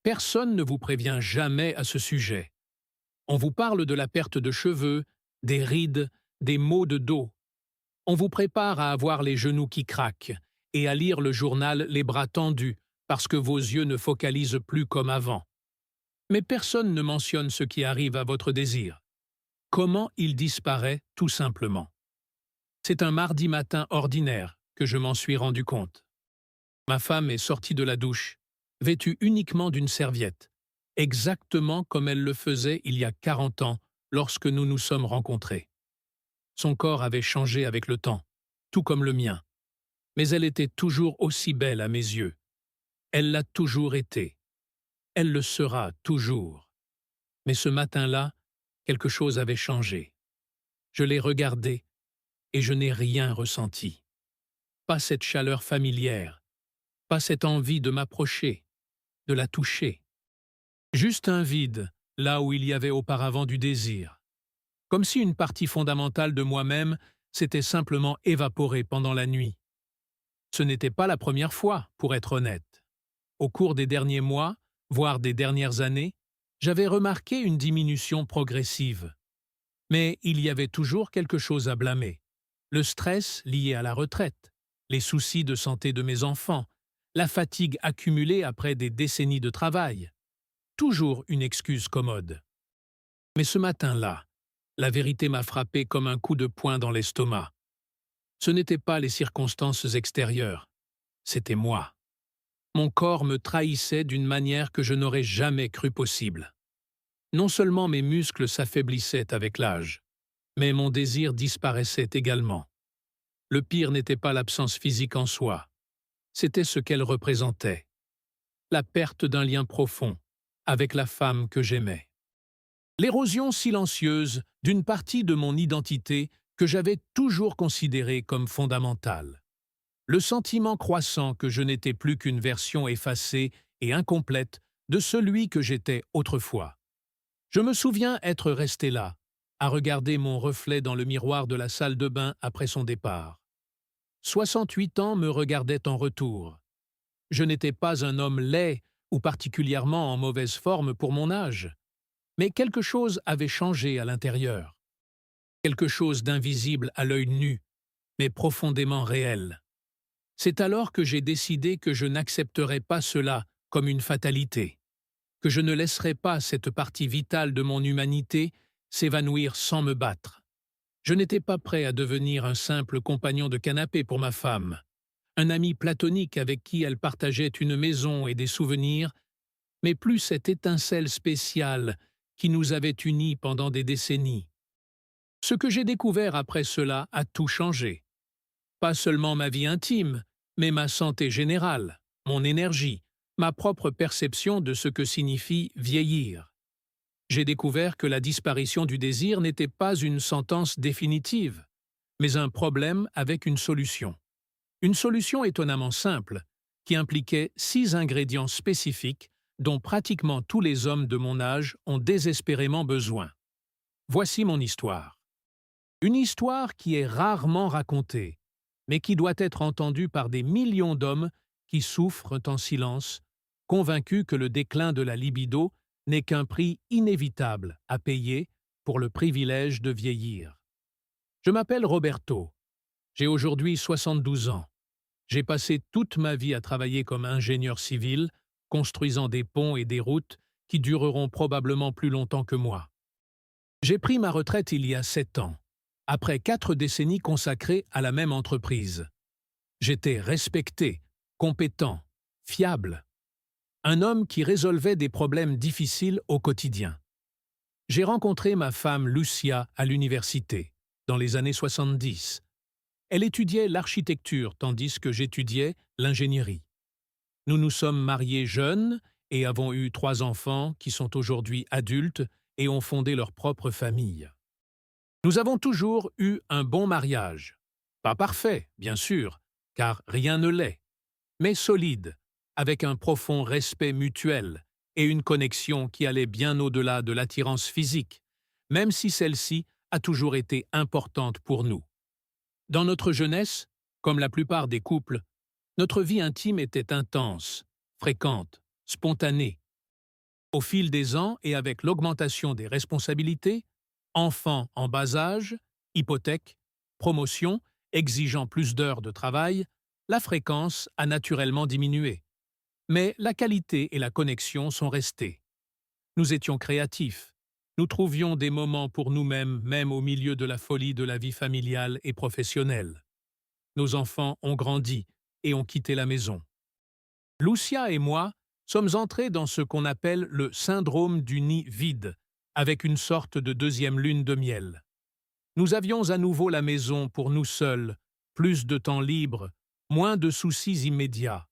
Personne ne vous prévient jamais à ce sujet. On vous parle de la perte de cheveux, des rides, des maux de dos. On vous prépare à avoir les genoux qui craquent et à lire le journal les bras tendus parce que vos yeux ne focalisent plus comme avant. Mais personne ne mentionne ce qui arrive à votre désir. Comment il disparaît tout simplement. C'est un mardi matin ordinaire que je m'en suis rendu compte. Ma femme est sortie de la douche, vêtue uniquement d'une serviette, exactement comme elle le faisait il y a 40 ans lorsque nous nous sommes rencontrés. Son corps avait changé avec le temps, tout comme le mien, mais elle était toujours aussi belle à mes yeux. Elle l'a toujours été. Elle le sera toujours. Mais ce matin-là, quelque chose avait changé. Je l'ai regardée et je n'ai rien ressenti. Pas cette chaleur familière, pas cette envie de m'approcher, de la toucher. Juste un vide, là où il y avait auparavant du désir. Comme si une partie fondamentale de moi-même s'était simplement évaporée pendant la nuit. Ce n'était pas la première fois, pour être honnête. Au cours des derniers mois, voire des dernières années, j'avais remarqué une diminution progressive. Mais il y avait toujours quelque chose à blâmer. Le stress lié à la retraite, les soucis de santé de mes enfants, la fatigue accumulée après des décennies de travail. Toujours une excuse commode. Mais ce matin-là, la vérité m'a frappé comme un coup de poing dans l'estomac. Ce n'étaient pas les circonstances extérieures, c'était moi. Mon corps me trahissait d'une manière que je n'aurais jamais cru possible. Non seulement mes muscles s'affaiblissaient avec l'âge, mais mon désir disparaissait également. Le pire n'était pas l'absence physique en soi, c'était ce qu'elle représentait. La perte d'un lien profond avec la femme que j'aimais. L'érosion silencieuse d'une partie de mon identité que j'avais toujours considérée comme fondamentale. Le sentiment croissant que je n'étais plus qu'une version effacée et incomplète de celui que j'étais autrefois. Je me souviens être resté là, à regarder mon reflet dans le miroir de la salle de bain après son départ. 68 ans me regardaient en retour. Je n'étais pas un homme laid ou particulièrement en mauvaise forme pour mon âge. Mais quelque chose avait changé à l'intérieur. Quelque chose d'invisible à l'œil nu, mais profondément réel. C'est alors que j'ai décidé que je n'accepterais pas cela comme une fatalité, que je ne laisserais pas cette partie vitale de mon humanité s'évanouir sans me battre. Je n'étais pas prêt à devenir un simple compagnon de canapé pour ma femme, un ami platonique avec qui elle partageait une maison et des souvenirs, mais plus cette étincelle spéciale qui nous avait unis pendant des décennies. Ce que j'ai découvert après cela a tout changé. Pas seulement ma vie intime, mais ma santé générale, mon énergie, ma propre perception de ce que signifie vieillir. J'ai découvert que la disparition du désir n'était pas une sentence définitive, mais un problème avec une solution. Une solution étonnamment simple, qui impliquait 6 ingrédients spécifiques dont pratiquement tous les hommes de mon âge ont désespérément besoin. Voici mon histoire. Une histoire qui est rarement racontée, mais qui doit être entendue par des millions d'hommes qui souffrent en silence, convaincus que le déclin de la libido n'est qu'un prix inévitable à payer pour le privilège de vieillir. Je m'appelle Roberto. J'ai aujourd'hui 72 ans. J'ai passé toute ma vie à travailler comme ingénieur civil, construisant des ponts et des routes qui dureront probablement plus longtemps que moi. J'ai pris ma retraite il y a 7 ans, après 4 décennies consacrées à la même entreprise. J'étais respecté, compétent, fiable. Un homme qui résolvait des problèmes difficiles au quotidien. J'ai rencontré ma femme Lucia à l'université, dans les années 70. Elle étudiait l'architecture tandis que j'étudiais l'ingénierie. Nous nous sommes mariés jeunes et avons eu 3 enfants qui sont aujourd'hui adultes et ont fondé leur propre famille. Nous avons toujours eu un bon mariage. Pas parfait, bien sûr, car rien ne l'est, mais solide, avec un profond respect mutuel et une connexion qui allait bien au-delà de l'attirance physique, même si celle-ci a toujours été importante pour nous. Dans notre jeunesse, comme la plupart des couples, notre vie intime était intense, fréquente, spontanée. Au fil des ans et avec l'augmentation des responsabilités, enfants en bas âge, hypothèques, promotion, exigeant plus d'heures de travail, la fréquence a naturellement diminué. Mais la qualité et la connexion sont restées. Nous étions créatifs. Nous trouvions des moments pour nous-mêmes, même au milieu de la folie de la vie familiale et professionnelle. Nos enfants ont grandi et ont quitté la maison. Lucia et moi sommes entrés dans ce qu'on appelle le syndrome du nid vide, avec une sorte de deuxième lune de miel. Nous avions à nouveau la maison pour nous seuls, plus de temps libre, moins de soucis immédiats.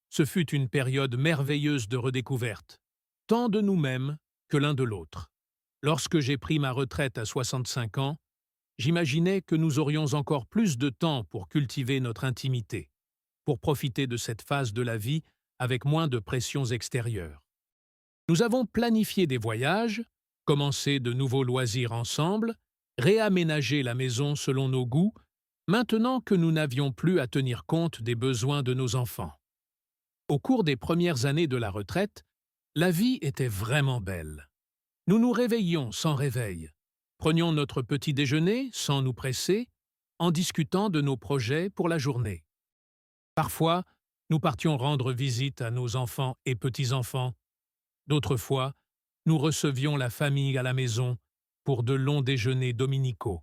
Ce fut une période merveilleuse de redécouverte, tant de nous-mêmes que l'un de l'autre. Lorsque j'ai pris ma retraite à 65 ans, j'imaginais que nous aurions encore plus de temps pour cultiver notre intimité, pour profiter de cette phase de la vie avec moins de pressions extérieures. Nous avons planifié des voyages, commencé de nouveaux loisirs ensemble, réaménagé la maison selon nos goûts, maintenant que nous n'avions plus à tenir compte des besoins de nos enfants. Au cours des premières années de la retraite, la vie était vraiment belle. Nous nous réveillions sans réveil, prenions notre petit déjeuner sans nous presser, en discutant de nos projets pour la journée. Parfois, nous partions rendre visite à nos enfants et petits-enfants. D'autres fois, nous recevions la famille à la maison pour de longs déjeuners dominicaux.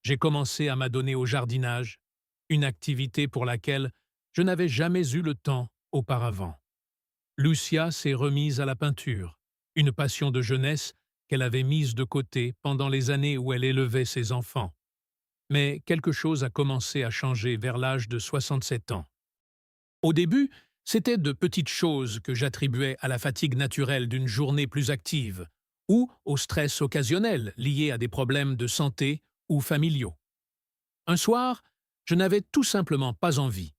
J'ai commencé à m'adonner au jardinage, une activité pour laquelle je n'avais jamais eu le temps auparavant. Lucia s'est remise à la peinture, une passion de jeunesse qu'elle avait mise de côté pendant les années où elle élevait ses enfants. Mais quelque chose a commencé à changer vers l'âge de 67 ans. Au début, c'était de petites choses que j'attribuais à la fatigue naturelle d'une journée plus active ou au stress occasionnel lié à des problèmes de santé ou familiaux. Un soir, je n'avais tout simplement pas envie.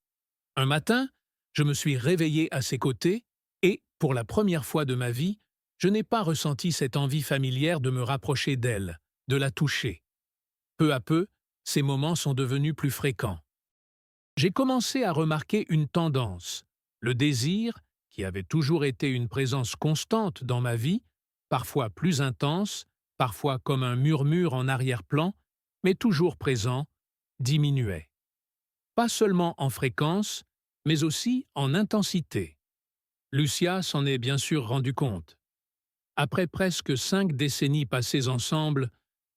Un matin, je me suis réveillé à ses côtés et, pour la première fois de ma vie, je n'ai pas ressenti cette envie familière de me rapprocher d'elle, de la toucher. Peu à peu, ces moments sont devenus plus fréquents. J'ai commencé à remarquer une tendance, le désir, qui avait toujours été une présence constante dans ma vie, parfois plus intense, parfois comme un murmure en arrière-plan, mais toujours présent, diminuait. Pas seulement en fréquence, mais aussi en intensité. Lucia s'en est bien sûr rendu compte. Après presque 5 décennies passées ensemble,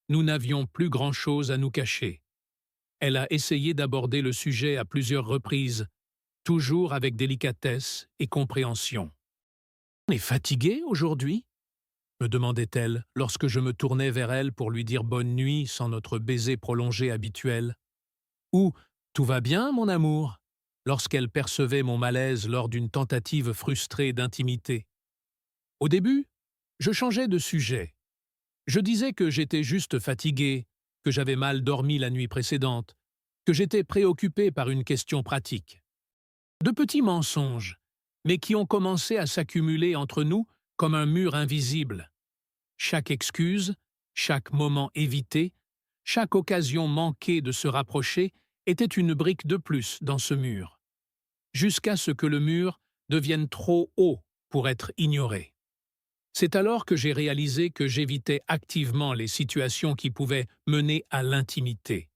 nous n'avions plus grand-chose à nous cacher. Elle a essayé d'aborder le sujet à plusieurs reprises, toujours avec délicatesse et compréhension. « On est fatigué aujourd'hui ?» me demandait-elle lorsque je me tournais vers elle pour lui dire bonne nuit sans notre baiser prolongé habituel. Ou « Tout va bien, mon amour ?» lorsqu'elle percevait mon malaise lors d'une tentative frustrée d'intimité. Au début, je changeais de sujet. Je disais que j'étais juste fatigué, que j'avais mal dormi la nuit précédente, que j'étais préoccupé par une question pratique. De petits mensonges, mais qui ont commencé à s'accumuler entre nous comme un mur invisible. Chaque excuse, chaque moment évité, chaque occasion manquée de se rapprocher était une brique de plus dans ce mur, jusqu'à ce que le mur devienne trop haut pour être ignoré. C'est alors que j'ai réalisé que j'évitais activement les situations qui pouvaient mener à l'intimité.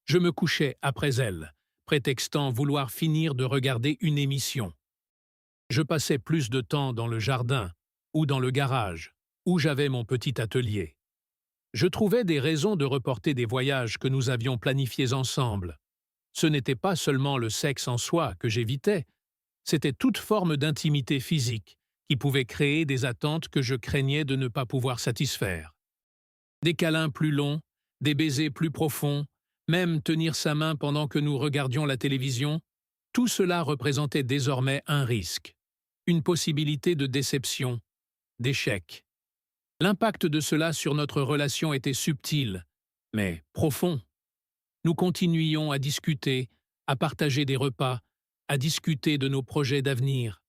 Je me couchais après elle, prétextant vouloir finir de regarder une émission. Je passais plus de temps dans le jardin ou dans le garage, où j'avais mon petit atelier. Je trouvais des raisons de reporter des voyages que nous avions planifiés ensemble. Ce n'était pas seulement le sexe en soi que j'évitais, c'était toute forme d'intimité physique qui pouvait créer des attentes que je craignais de ne pas pouvoir satisfaire. Des câlins plus longs, des baisers plus profonds, même tenir sa main pendant que nous regardions la télévision, tout cela représentait désormais un risque, une possibilité de déception, d'échec. L'impact de cela sur notre relation était subtil, mais profond. Nous continuions à discuter, à partager des repas, à discuter de nos projets d'avenir.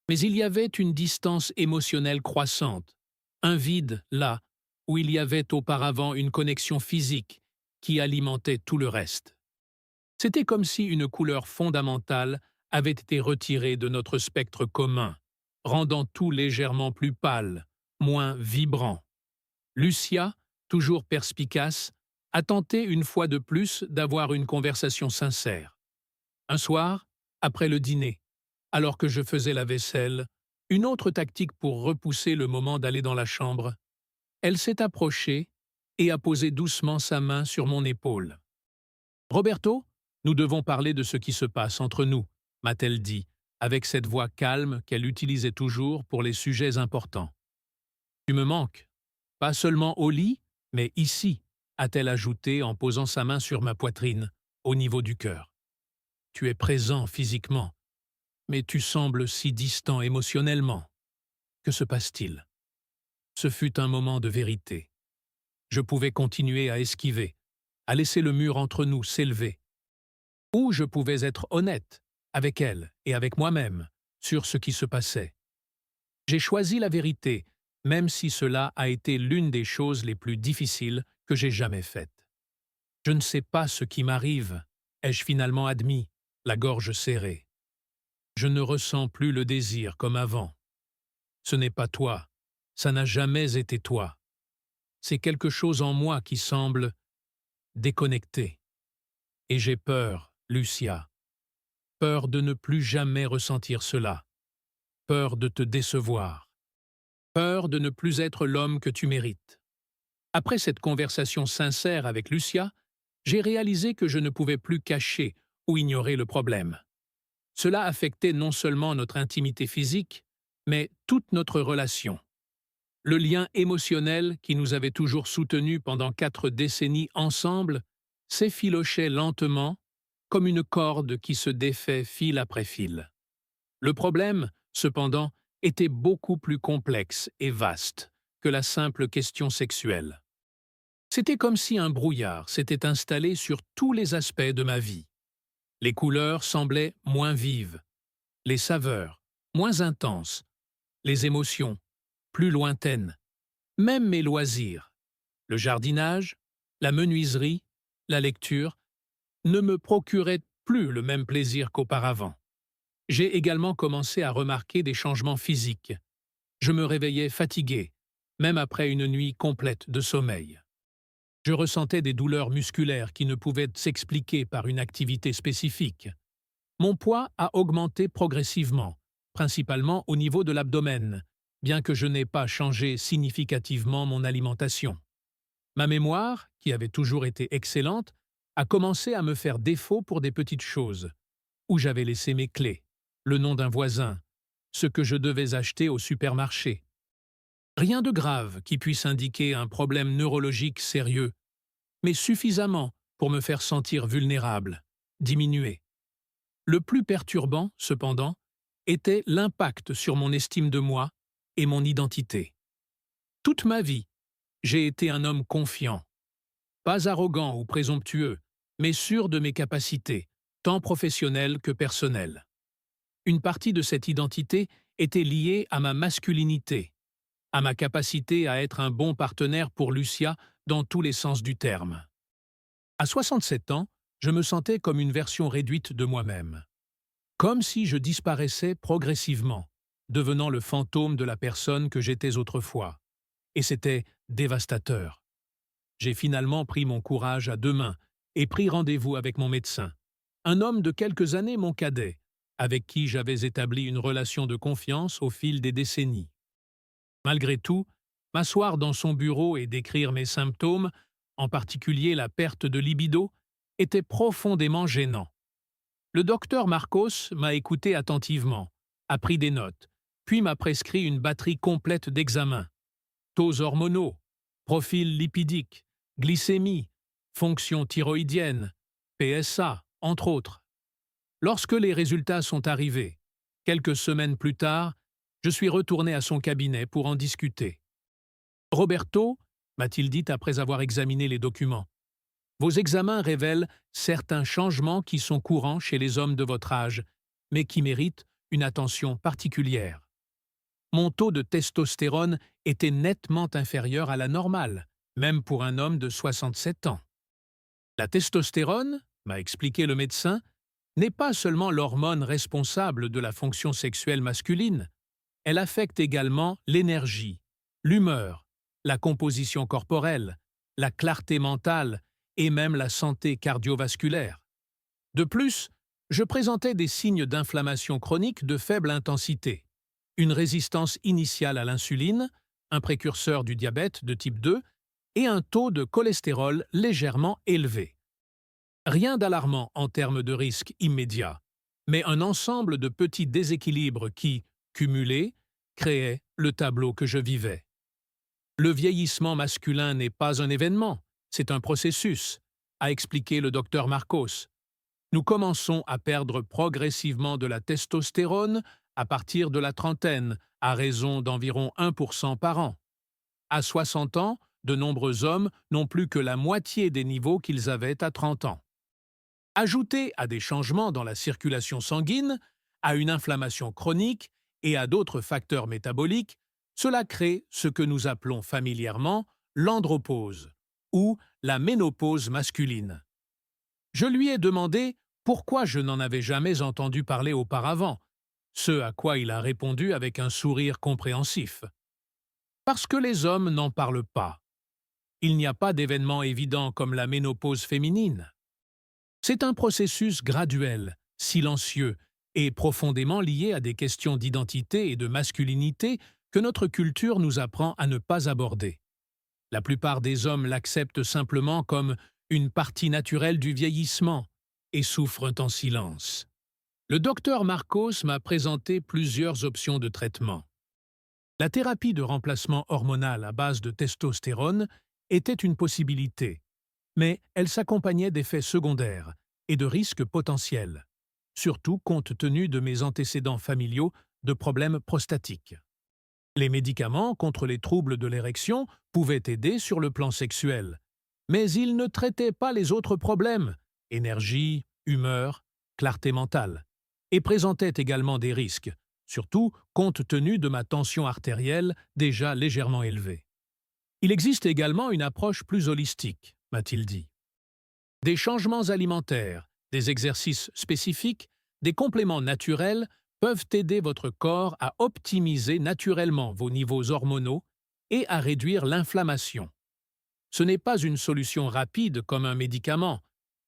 Mais il y avait une distance émotionnelle croissante, un vide là où il y avait auparavant une connexion physique qui alimentait tout le reste. C'était comme si une couleur fondamentale avait été retirée de notre spectre commun, rendant tout légèrement plus pâle, moins vibrant. Lucia, toujours perspicace, a tenté une fois de plus d'avoir une conversation sincère. Un soir, après le dîner, alors que je faisais la vaisselle, une autre tactique pour repousser le moment d'aller dans la chambre, elle s'est approchée et a posé doucement sa main sur mon épaule. « Roberto, nous devons parler de ce qui se passe entre nous », m'a-t-elle dit, avec cette voix calme qu'elle utilisait toujours pour les sujets importants. « Tu me manques, pas seulement au lit, mais ici », a-t-elle ajouté en posant sa main sur ma poitrine, au niveau du cœur. « Tu es présent physiquement, mais tu sembles si distant émotionnellement. Que se passe-t-il » Ce fut un moment de vérité. Je pouvais continuer à esquiver, à laisser le mur entre nous s'élever. Ou je pouvais être honnête avec elle et avec moi-même sur ce qui se passait. J'ai choisi la vérité, même si cela a été l'une des choses les plus difficiles que j'ai jamais faites. Je ne sais pas ce qui m'arrive, ai-je finalement admis, la gorge serrée. Je ne ressens plus le désir comme avant. Ce n'est pas toi, ça n'a jamais été toi. C'est quelque chose en moi qui semble déconnecté. Et j'ai peur, Lucia. Peur de ne plus jamais ressentir cela. Peur de te décevoir. Peur de ne plus être l'homme que tu mérites. Après cette conversation sincère avec Lucia, j'ai réalisé que je ne pouvais plus cacher ou ignorer le problème. Cela affectait non seulement notre intimité physique, mais toute notre relation. Le lien émotionnel qui nous avait toujours soutenus pendant 4 décennies ensemble s'effilochait lentement, comme une corde qui se défait fil après fil. Le problème, cependant, était beaucoup plus complexe et vaste que la simple question sexuelle. C'était comme si un brouillard s'était installé sur tous les aspects de ma vie. Les couleurs semblaient moins vives, les saveurs moins intenses, les émotions plus lointaines, même mes loisirs, le jardinage, la menuiserie, la lecture, ne me procuraient plus le même plaisir qu'auparavant. J'ai également commencé à remarquer des changements physiques. Je me réveillais fatigué, même après une nuit complète de sommeil. Je ressentais des douleurs musculaires qui ne pouvaient s'expliquer par une activité spécifique. Mon poids a augmenté progressivement, principalement au niveau de l'abdomen, bien que je n'ai pas changé significativement mon alimentation. Ma mémoire, qui avait toujours été excellente, a commencé à me faire défaut pour des petites choses, où j'avais laissé mes clés, le nom d'un voisin, ce que je devais acheter au supermarché. Rien de grave qui puisse indiquer un problème neurologique sérieux, mais suffisamment pour me faire sentir vulnérable, diminué. Le plus perturbant, cependant, était l'impact sur mon estime de moi et mon identité. Toute ma vie, j'ai été un homme confiant, pas arrogant ou présomptueux, mais sûr de mes capacités, tant professionnelles que personnelles. Une partie de cette identité était liée à ma masculinité, à ma capacité à être un bon partenaire pour Lucia dans tous les sens du terme. À 67 ans, je me sentais comme une version réduite de moi-même. Comme si je disparaissais progressivement, devenant le fantôme de la personne que j'étais autrefois. Et c'était dévastateur. J'ai finalement pris mon courage à 2 mains et pris rendez-vous avec mon médecin, un homme de quelques années mon cadet, avec qui j'avais établi une relation de confiance au fil des décennies. Malgré tout, m'asseoir dans son bureau et décrire mes symptômes, en particulier la perte de libido, était profondément gênant. Le docteur Marcos m'a écouté attentivement, a pris des notes, puis m'a prescrit une batterie complète d'examens. Taux hormonaux, profil lipidique, glycémie, fonction thyroïdienne, PSA, entre autres. Lorsque les résultats sont arrivés, quelques semaines plus tard, je suis retourné à son cabinet pour en discuter. « Roberto », m'a-t-il dit après avoir examiné les documents, « vos examens révèlent certains changements qui sont courants chez les hommes de votre âge, mais qui méritent une attention particulière. Mon taux de testostérone était nettement inférieur à la normale, même pour un homme de 67 ans. La testostérone, m'a expliqué le médecin, n'est pas seulement l'hormone responsable de la fonction sexuelle masculine, elle affecte également l'énergie, l'humeur, la composition corporelle, la clarté mentale et même la santé cardiovasculaire. De plus, je présentais des signes d'inflammation chronique de faible intensité, une résistance initiale à l'insuline, un précurseur du diabète de type 2 et un taux de cholestérol légèrement élevé. Rien d'alarmant en termes de risque immédiat, mais un ensemble de petits déséquilibres qui, cumulés, créaient le tableau que je vivais. Le vieillissement masculin n'est pas un événement, c'est un processus, a expliqué le docteur Marcos. Nous commençons à perdre progressivement de la testostérone à partir de la trentaine, à raison d'environ 1% par an. À 60 ans, de nombreux hommes n'ont plus que la moitié des niveaux qu'ils avaient à 30 ans. Ajouté à des changements dans la circulation sanguine, à une inflammation chronique et à d'autres facteurs métaboliques, cela crée ce que nous appelons familièrement l'andropause ou la ménopause masculine. Je lui ai demandé pourquoi je n'en avais jamais entendu parler auparavant, ce à quoi il a répondu avec un sourire compréhensif. Parce que les hommes n'en parlent pas. Il n'y a pas d'événement évident comme la ménopause féminine. C'est un processus graduel, silencieux et profondément lié à des questions d'identité et de masculinité que notre culture nous apprend à ne pas aborder. La plupart des hommes l'acceptent simplement comme une partie naturelle du vieillissement et souffrent en silence. Le docteur Marcos m'a présenté plusieurs options de traitement. La thérapie de remplacement hormonal à base de testostérone était une possibilité, mais elle s'accompagnait d'effets secondaires et de risques potentiels, surtout compte tenu de mes antécédents familiaux de problèmes prostatiques. Les médicaments contre les troubles de l'érection pouvaient aider sur le plan sexuel, mais ils ne traitaient pas les autres problèmes, énergie, humeur, clarté mentale, et présentaient également des risques, surtout compte tenu de ma tension artérielle déjà légèrement élevée. Il existe également une approche plus holistique, m'a-t-il dit. Des changements alimentaires, des exercices spécifiques, des compléments naturels peuvent aider votre corps à optimiser naturellement vos niveaux hormonaux et à réduire l'inflammation. Ce n'est pas une solution rapide comme un médicament,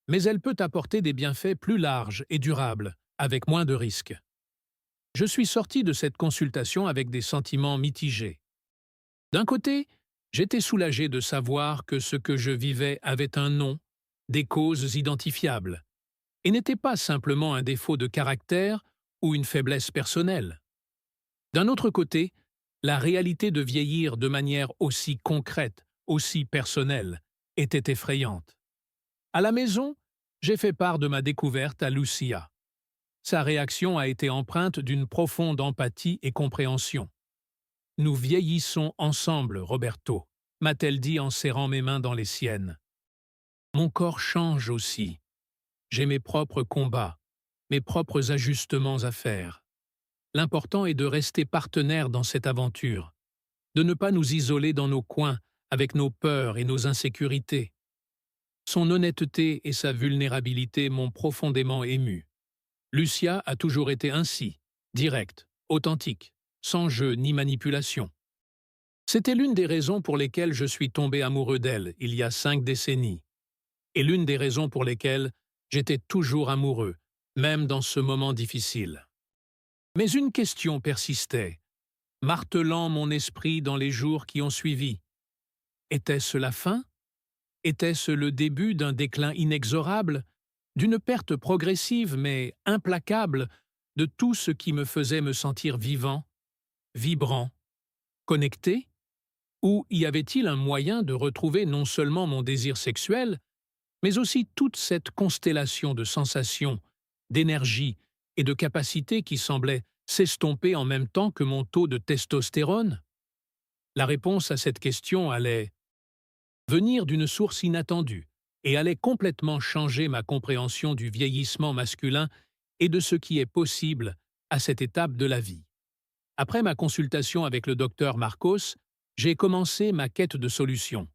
mais elle peut apporter des bienfaits plus larges et durables, avec moins de risques. Je suis sorti de cette consultation avec des sentiments mitigés. D'un côté, j'étais soulagé de savoir que ce que je vivais avait un nom, des causes identifiables, et n'était pas simplement un défaut de caractère ou une faiblesse personnelle. D'un autre côté, la réalité de vieillir de manière aussi concrète, aussi personnelle, était effrayante. À la maison, j'ai fait part de ma découverte à Lucia. Sa réaction a été empreinte d'une profonde empathie et compréhension. « Nous vieillissons ensemble, Roberto », m'a-t-elle dit en serrant mes mains dans les siennes. Mon corps change aussi. J'ai mes propres combats, mes propres ajustements à faire. L'important est de rester partenaire dans cette aventure, de ne pas nous isoler dans nos coins avec nos peurs et nos insécurités. Son honnêteté et sa vulnérabilité m'ont profondément ému. Lucia a toujours été ainsi, directe, authentique, sans jeu ni manipulation. C'était l'une des raisons pour lesquelles je suis tombé amoureux d'elle il y a 5 décennies, et l'une des raisons pour lesquelles j'étais toujours amoureux, même dans ce moment difficile. Mais une question persistait, martelant mon esprit dans les jours qui ont suivi. Était-ce la fin? Était-ce le début d'un déclin inexorable, d'une perte progressive mais implacable de tout ce qui me faisait me sentir vivant, vibrant, connecté? Ou y avait-il un moyen de retrouver non seulement mon désir sexuel, mais aussi toute cette constellation de sensations, d'énergie et de capacités qui semblaient s'estomper en même temps que mon taux de testostérone? La réponse à cette question allait venir d'une source inattendue et allait complètement changer ma compréhension du vieillissement masculin et de ce qui est possible à cette étape de la vie. Après ma consultation avec le docteur Marcos, j'ai commencé ma quête de solutions.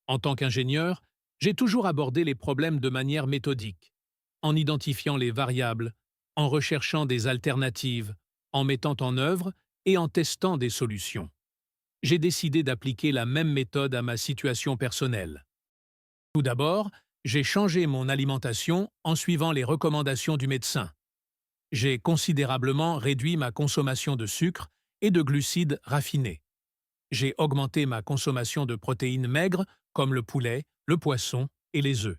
En tant qu'ingénieur, j'ai toujours abordé les problèmes de manière méthodique, en identifiant les variables, en recherchant des alternatives, en mettant en œuvre et en testant des solutions. J'ai décidé d'appliquer la même méthode à ma situation personnelle. Tout d'abord, j'ai changé mon alimentation en suivant les recommandations du médecin. J'ai considérablement réduit ma consommation de sucre et de glucides raffinés. J'ai augmenté ma consommation de protéines maigres comme le poulet, le poisson et les œufs.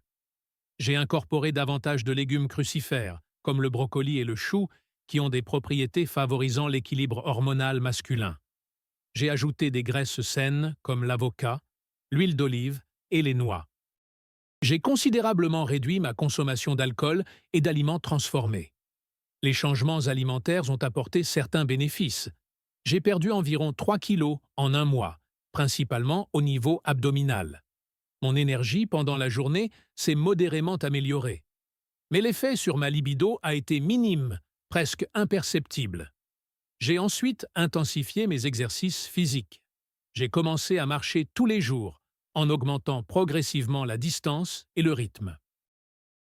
J'ai incorporé davantage de légumes crucifères comme le brocoli et le chou qui ont des propriétés favorisant l'équilibre hormonal masculin. J'ai ajouté des graisses saines comme l'avocat, l'huile d'olive et les noix. J'ai considérablement réduit ma consommation d'alcool et d'aliments transformés. Les changements alimentaires ont apporté certains bénéfices. J'ai perdu environ 3 kilos en un mois, principalement au niveau abdominal. Mon énergie pendant la journée s'est modérément améliorée. Mais l'effet sur ma libido a été minime, presque imperceptible. J'ai ensuite intensifié mes exercices physiques. J'ai commencé à marcher tous les jours, en augmentant progressivement la distance et le rythme.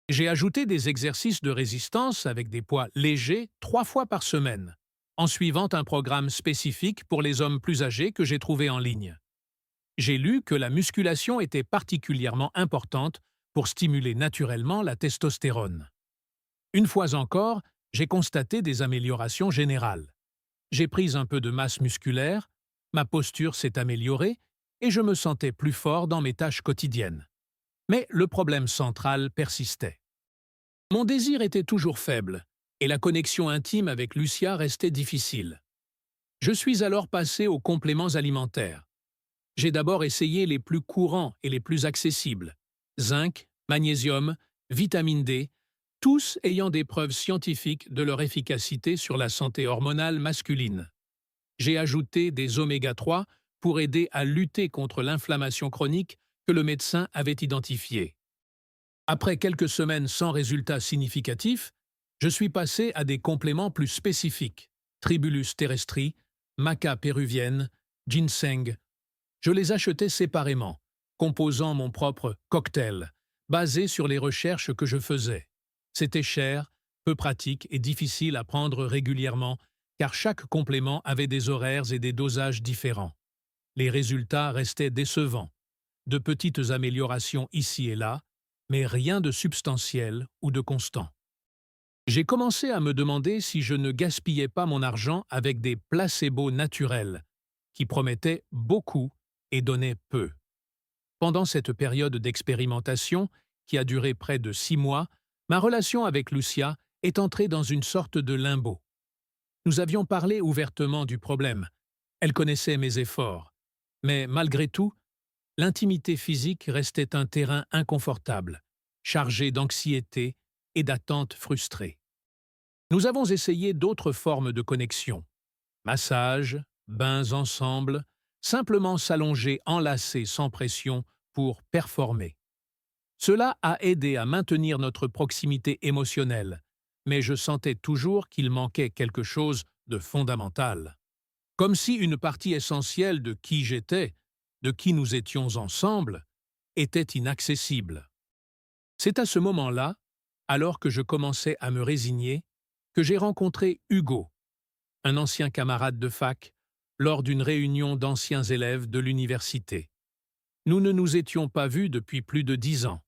J'ai ajouté des exercices de résistance avec des poids légers 3 fois par semaine, en suivant un programme spécifique pour les hommes plus âgés que j'ai trouvé en ligne. J'ai lu que la musculation était particulièrement importante pour stimuler naturellement la testostérone. Une fois encore, j'ai constaté des améliorations générales. J'ai pris un peu de masse musculaire, ma posture s'est améliorée et je me sentais plus fort dans mes tâches quotidiennes. Mais le problème central persistait. Mon désir était toujours faible et la connexion intime avec Lucia restait difficile. Je suis alors passé aux compléments alimentaires. J'ai d'abord essayé les plus courants et les plus accessibles. Zinc, magnésium, vitamine D, tous ayant des preuves scientifiques de leur efficacité sur la santé hormonale masculine. J'ai ajouté des oméga 3 pour aider à lutter contre l'inflammation chronique que le médecin avait identifiée. Après quelques semaines sans résultats significatifs, je suis passé à des compléments plus spécifiques. Tribulus terrestri, maca péruvienne, ginseng. Je les achetais séparément, composant mon propre cocktail, basé sur les recherches que je faisais. C'était cher, peu pratique et difficile à prendre régulièrement, car chaque complément avait des horaires et des dosages différents. Les résultats restaient décevants. De petites améliorations ici et là, mais rien de substantiel ou de constant. J'ai commencé à me demander si je ne gaspillais pas mon argent avec des placebos naturels, qui promettaient beaucoup et donnaient peu. Pendant cette période d'expérimentation, qui a duré près de 6 mois, ma relation avec Lucia est entrée dans une sorte de limbo. Nous avions parlé ouvertement du problème. Elle connaissait mes efforts. Mais malgré tout, l'intimité physique restait un terrain inconfortable, chargé d'anxiété et d'attentes frustrées. Nous avons essayé d'autres formes de connexion. Massages, bains ensemble, simplement s'allonger enlacés sans pression pour performer. Cela a aidé à maintenir notre proximité émotionnelle, mais je sentais toujours qu'il manquait quelque chose de fondamental. Comme si une partie essentielle de qui j'étais, de qui nous étions ensemble, était inaccessible. C'est à ce moment-là, alors que je commençais à me résigner, que j'ai rencontré Hugo, un ancien camarade de fac, lors d'une réunion d'anciens élèves de l'université. Nous ne nous étions pas vus depuis plus de 10 ans.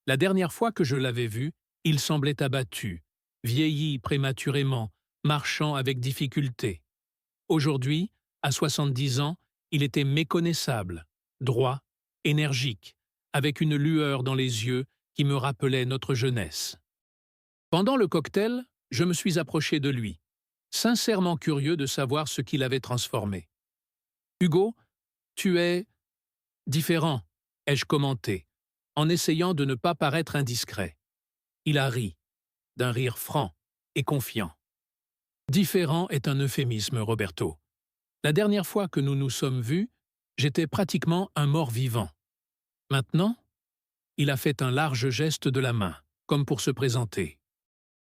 La dernière fois que je l'avais vu, il semblait abattu, vieilli prématurément, marchant avec difficulté. Aujourd'hui, à 70 ans, il était méconnaissable, droit, énergique, avec une lueur dans les yeux qui me rappelait notre jeunesse. Pendant le cocktail, je me suis approché de lui, sincèrement curieux de savoir ce qu'il avait transformé. « Hugo, tu es différent », ai-je commenté, en essayant de ne pas paraître indiscret. Il a ri, d'un rire franc et confiant. « Différent est un euphémisme, Roberto. La dernière fois que nous nous sommes vus, j'étais pratiquement un mort-vivant. Maintenant, il a fait un large geste de la main, comme pour se présenter.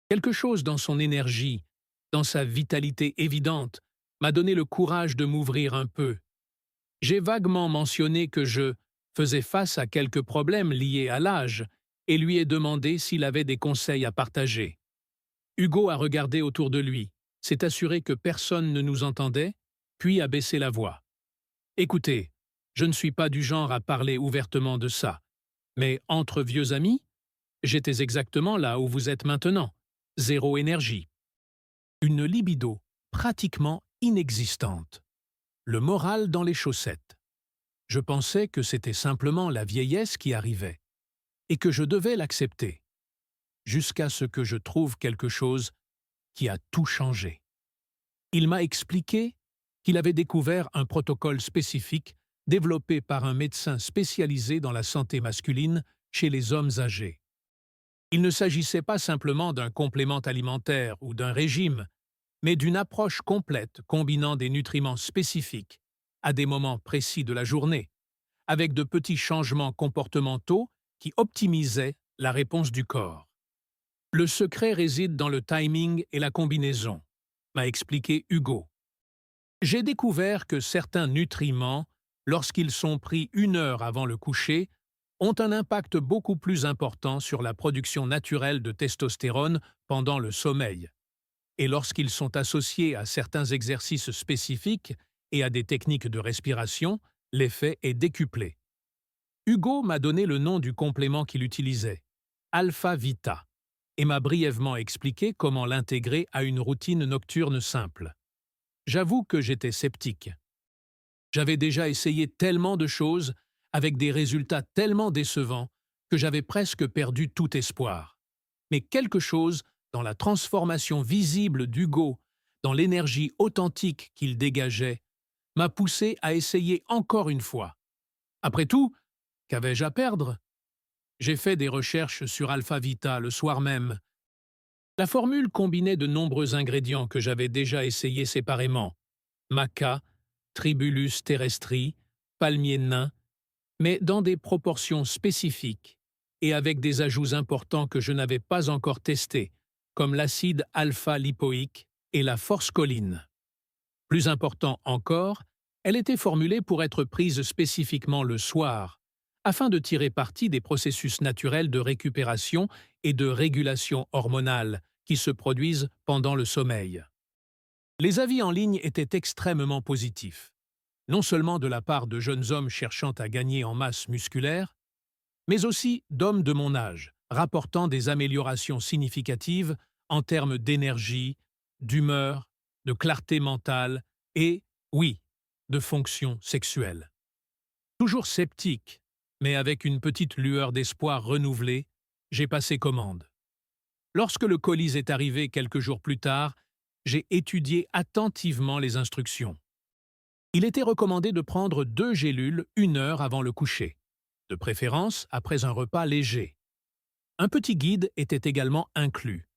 Quelque chose dans son énergie, dans sa vitalité évidente, m'a donné le courage de m'ouvrir un peu. J'ai vaguement mentionné que je faisais face à quelques problèmes liés à l'âge et lui ai demandé s'il avait des conseils à partager. Hugo a regardé autour de lui, s'est assuré que personne ne nous entendait, puis a baissé la voix. Écoutez, je ne suis pas du genre à parler ouvertement de ça, mais entre vieux amis, j'étais exactement là où vous êtes maintenant, zéro énergie. Une libido pratiquement inexistante. Le moral dans les chaussettes. Je pensais que c'était simplement la vieillesse qui arrivait, et que je devais l'accepter, jusqu'à ce que je trouve quelque chose qui a tout changé. Il m'a expliqué qu'il avait découvert un protocole spécifique développé par un médecin spécialisé dans la santé masculine chez les hommes âgés. Il ne s'agissait pas simplement d'un complément alimentaire ou d'un régime, mais d'une approche complète combinant des nutriments spécifiques à des moments précis de la journée, avec de petits changements comportementaux qui optimisaient la réponse du corps. Le secret réside dans le timing et la combinaison, m'a expliqué Hugo. J'ai découvert que certains nutriments, lorsqu'ils sont pris 1 heure avant le coucher, ont un impact beaucoup plus important sur la production naturelle de testostérone pendant le sommeil. Et lorsqu'ils sont associés à certains exercices spécifiques et à des techniques de respiration, l'effet est décuplé. Hugo m'a donné le nom du complément qu'il utilisait, Alpha Vita, et m'a brièvement expliqué comment l'intégrer à une routine nocturne simple. J'avoue que j'étais sceptique. J'avais déjà essayé tellement de choses, avec des résultats tellement décevants, que j'avais presque perdu tout espoir. Mais quelque chose, dans la transformation visible d'Hugo, dans l'énergie authentique qu'il dégageait, m'a poussé à essayer encore une fois. Après tout, qu'avais-je à perdre? J'ai fait des recherches sur Alpha Vita le soir même. La formule combinait de nombreux ingrédients que j'avais déjà essayés séparément. Maca, Tribulus terrestri, palmier nain, mais dans des proportions spécifiques et avec des ajouts importants que je n'avais pas encore testés, comme l'acide alpha-lipoïque et la forscoline. Plus important encore, elle était formulée pour être prise spécifiquement le soir, afin de tirer parti des processus naturels de récupération et de régulation hormonale qui se produisent pendant le sommeil. Les avis en ligne étaient extrêmement positifs, non seulement de la part de jeunes hommes cherchant à gagner en masse musculaire, mais aussi d'hommes de mon âge, rapportant des améliorations significatives en termes d'énergie, d'humeur, de clarté mentale et, oui, de fonction sexuelle. Toujours sceptique, mais avec une petite lueur d'espoir renouvelée, j'ai passé commande. Lorsque le colis est arrivé quelques jours plus tard, j'ai étudié attentivement les instructions. Il était recommandé de prendre 2 gélules 1 heure avant le coucher, de préférence après un repas léger. Un petit guide était également inclus,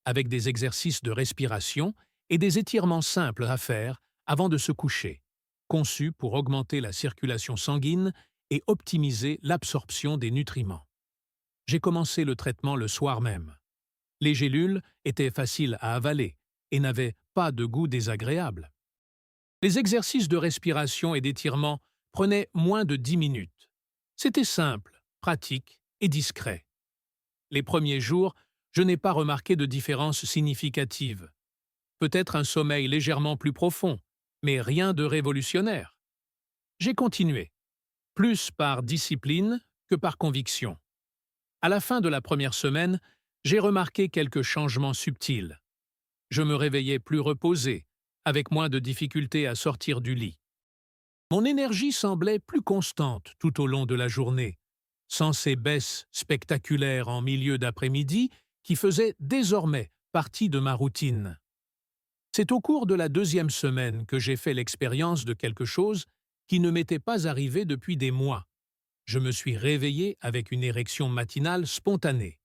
avec des exercices de respiration et des étirements simples à faire avant de se coucher, conçus pour augmenter la circulation sanguine et optimiser l'absorption des nutriments. J'ai commencé le traitement le soir même. Les gélules étaient faciles à avaler et n'avaient pas de goût désagréable. Les exercices de respiration et d'étirement prenaient moins de 10 minutes. C'était simple, pratique et discret. Les premiers jours, je n'ai pas remarqué de différence significative. Peut-être un sommeil légèrement plus profond, mais rien de révolutionnaire. J'ai continué, plus par discipline que par conviction. À la fin de la première semaine, j'ai remarqué quelques changements subtils. Je me réveillais plus reposé, avec moins de difficultés à sortir du lit. Mon énergie semblait plus constante tout au long de la journée, sans ces baisses spectaculaires en milieu d'après-midi qui faisaient désormais partie de ma routine. C'est au cours de la 2e semaine que j'ai fait l'expérience de quelque chose qui ne m'était pas arrivé depuis des mois. Je me suis réveillé avec une érection matinale spontanée.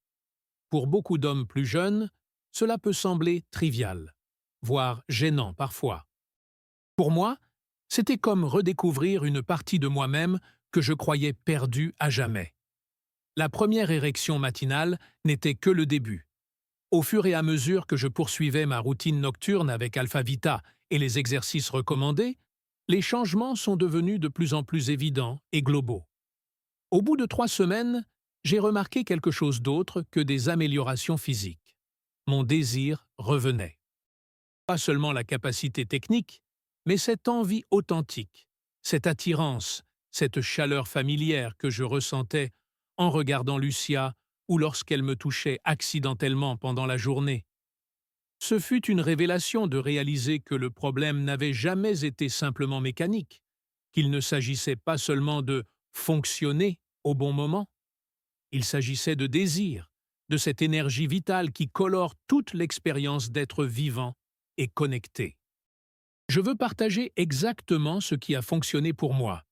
Pour beaucoup d'hommes plus jeunes, cela peut sembler trivial, voire gênant parfois. Pour moi, c'était comme redécouvrir une partie de moi-même que je croyais perdue à jamais. La première érection matinale n'était que le début. Au fur et à mesure que je poursuivais ma routine nocturne avec Alpha Vita et les exercices recommandés, les changements sont devenus de plus en plus évidents et globaux. Au bout de 3 semaines, j'ai remarqué quelque chose d'autre que des améliorations physiques. Mon désir revenait. pas seulement la capacité technique, mais cette envie authentique, cette attirance, cette chaleur familière que je ressentais en regardant Lucia ou lorsqu'elle me touchait accidentellement pendant la journée. Ce fut une révélation de réaliser que le problème n'avait jamais été simplement mécanique, qu'il ne s'agissait pas seulement de fonctionner au bon moment, il s'agissait de désir, de cette énergie vitale qui colore toute l'expérience d'être vivant et connecté. Je veux partager exactement ce qui a fonctionné pour moi,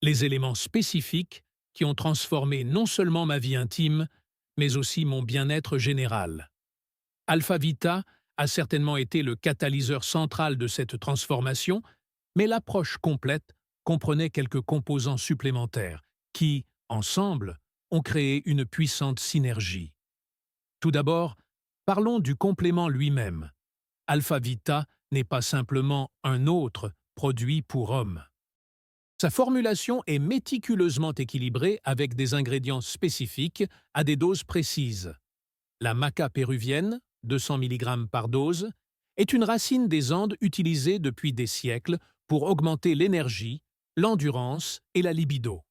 les éléments spécifiques qui ont transformé non seulement ma vie intime, mais aussi mon bien-être général. Alpha Vita a certainement été le catalyseur central de cette transformation, mais l'approche complète comprenait quelques composants supplémentaires qui, ensemble, ont créé une puissante synergie. Tout d'abord, parlons du complément lui-même. Alpha Vita n'est pas simplement un autre produit pour hommes. Sa formulation est méticuleusement équilibrée avec des ingrédients spécifiques à des doses précises. La maca péruvienne, 200 mg par dose, est une racine des Andes utilisée depuis des siècles pour augmenter l'énergie, l'endurance et la libido.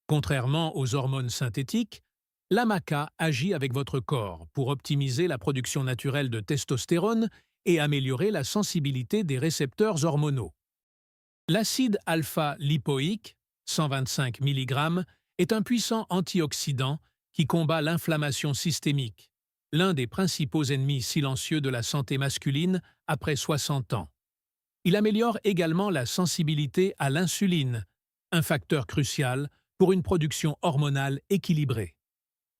Contrairement aux hormones synthétiques, la maca agit avec votre corps pour optimiser la production naturelle de testostérone et améliorer la sensibilité des récepteurs hormonaux. L'acide alpha-lipoïque, 125 mg, est un puissant antioxydant qui combat l'inflammation systémique, l'un des principaux ennemis silencieux de la santé masculine après 60 ans. Il améliore également la sensibilité à l'insuline, un facteur crucial pour une production hormonale équilibrée.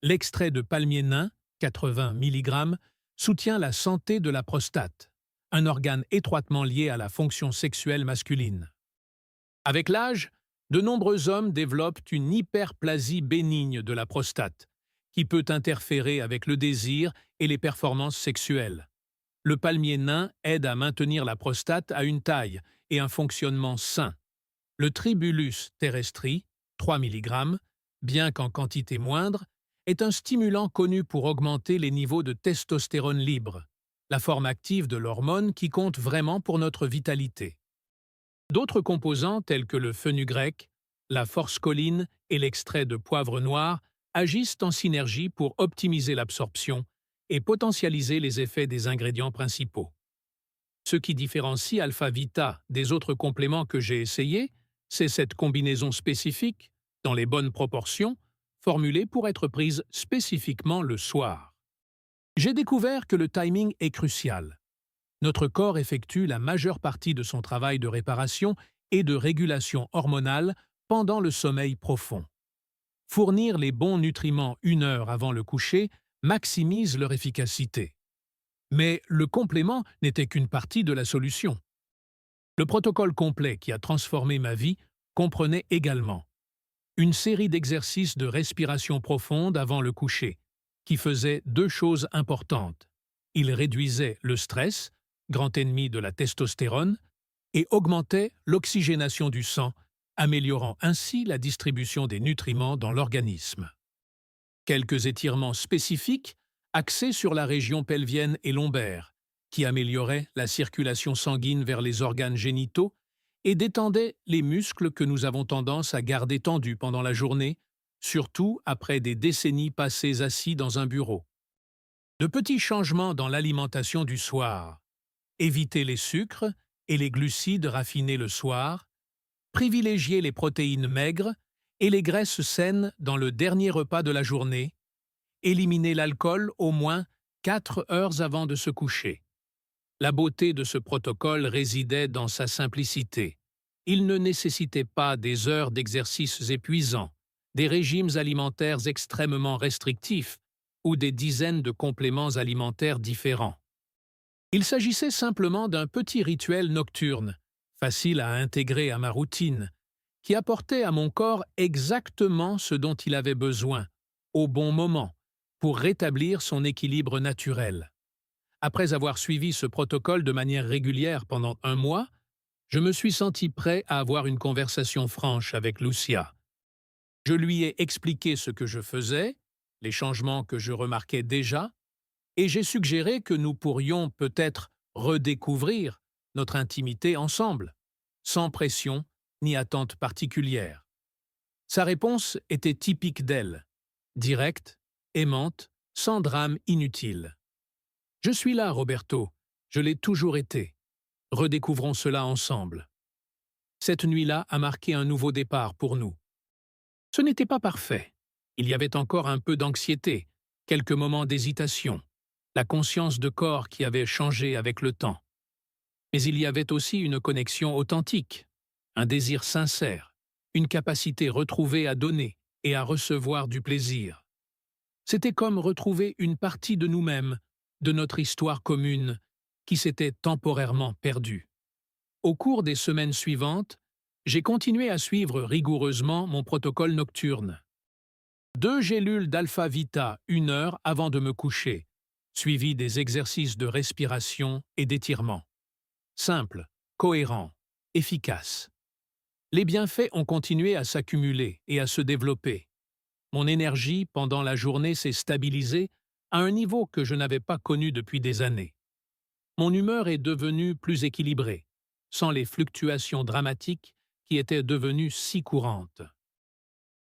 L'extrait de palmier nain, 80 mg, soutient la santé de la prostate, un organe étroitement lié à la fonction sexuelle masculine. Avec l'âge, de nombreux hommes développent une hyperplasie bénigne de la prostate, qui peut interférer avec le désir et les performances sexuelles. Le palmier nain aide à maintenir la prostate à une taille et un fonctionnement sain. Le Tribulus terrestri, 3 mg, bien qu'en quantité moindre, est un stimulant connu pour augmenter les niveaux de testostérone libre, la forme active de l'hormone qui compte vraiment pour notre vitalité. D'autres composants tels que le fenugrec, la forscoline et l'extrait de poivre noir agissent en synergie pour optimiser l'absorption et potentialiser les effets des ingrédients principaux. Ce qui différencie Alpha Vita des autres compléments que j'ai essayés, c'est cette combinaison spécifique, dans les bonnes proportions, formulée pour être prise spécifiquement le soir. J'ai découvert que le timing est crucial. Notre corps effectue la majeure partie de son travail de réparation et de régulation hormonale pendant le sommeil profond. Fournir les bons nutriments 1 heure avant le coucher maximise leur efficacité. Mais le complément n'était qu'une partie de la solution. Le protocole complet qui a transformé ma vie comprenait également une série d'exercices de respiration profonde avant le coucher, qui faisaient 2 choses importantes. Ils réduisaient le stress, grand ennemi de la testostérone, et augmentaient l'oxygénation du sang, améliorant ainsi la distribution des nutriments dans l'organisme. Quelques étirements spécifiques axés sur la région pelvienne et lombaire, qui amélioraient la circulation sanguine vers les organes génitaux et détendaient les muscles que nous avons tendance à garder tendus pendant la journée, surtout après des décennies passées assis dans un bureau. De petits changements dans l'alimentation du soir. Éviter les sucres et les glucides raffinés le soir, privilégier les protéines maigres et les graisses saines dans le dernier repas de la journée, éliminer l'alcool au moins 4 heures avant de se coucher. La beauté de ce protocole résidait dans sa simplicité. Il ne nécessitait pas des heures d'exercices épuisants, des régimes alimentaires extrêmement restrictifs ou des dizaines de compléments alimentaires différents. Il s'agissait simplement d'un petit rituel nocturne, facile à intégrer à ma routine, qui apportait à mon corps exactement ce dont il avait besoin, au bon moment, pour rétablir son équilibre naturel. Après avoir suivi ce protocole de manière régulière pendant 1 mois, je me suis senti prêt à avoir une conversation franche avec Lucia. Je lui ai expliqué ce que je faisais, les changements que je remarquais déjà, et j'ai suggéré que nous pourrions peut-être redécouvrir notre intimité ensemble, sans pression ni attente particulière. Sa réponse était typique d'elle, directe, aimante, sans drame inutile. « Je suis là, Roberto, je l'ai toujours été. Redécouvrons cela ensemble. » Cette nuit-là a marqué un nouveau départ pour nous. Ce n'était pas parfait. Il y avait encore un peu d'anxiété, quelques moments d'hésitation, la conscience de corps qui avait changé avec le temps. Mais il y avait aussi une connexion authentique, un désir sincère, une capacité retrouvée à donner et à recevoir du plaisir. C'était comme retrouver une partie de nous-mêmes, de notre histoire commune, qui s'était temporairement perdue. Au cours des semaines suivantes, j'ai continué à suivre rigoureusement mon protocole nocturne. 2 gélules d'Alpha Vita 1 heure avant de me coucher, suivies des exercices de respiration et d'étirement. Simple, cohérent, efficace. Les bienfaits ont continué à s'accumuler et à se développer. Mon énergie pendant la journée s'est stabilisée à un niveau que je n'avais pas connu depuis des années. Mon humeur est devenue plus équilibrée, sans les fluctuations dramatiques qui étaient devenues si courantes.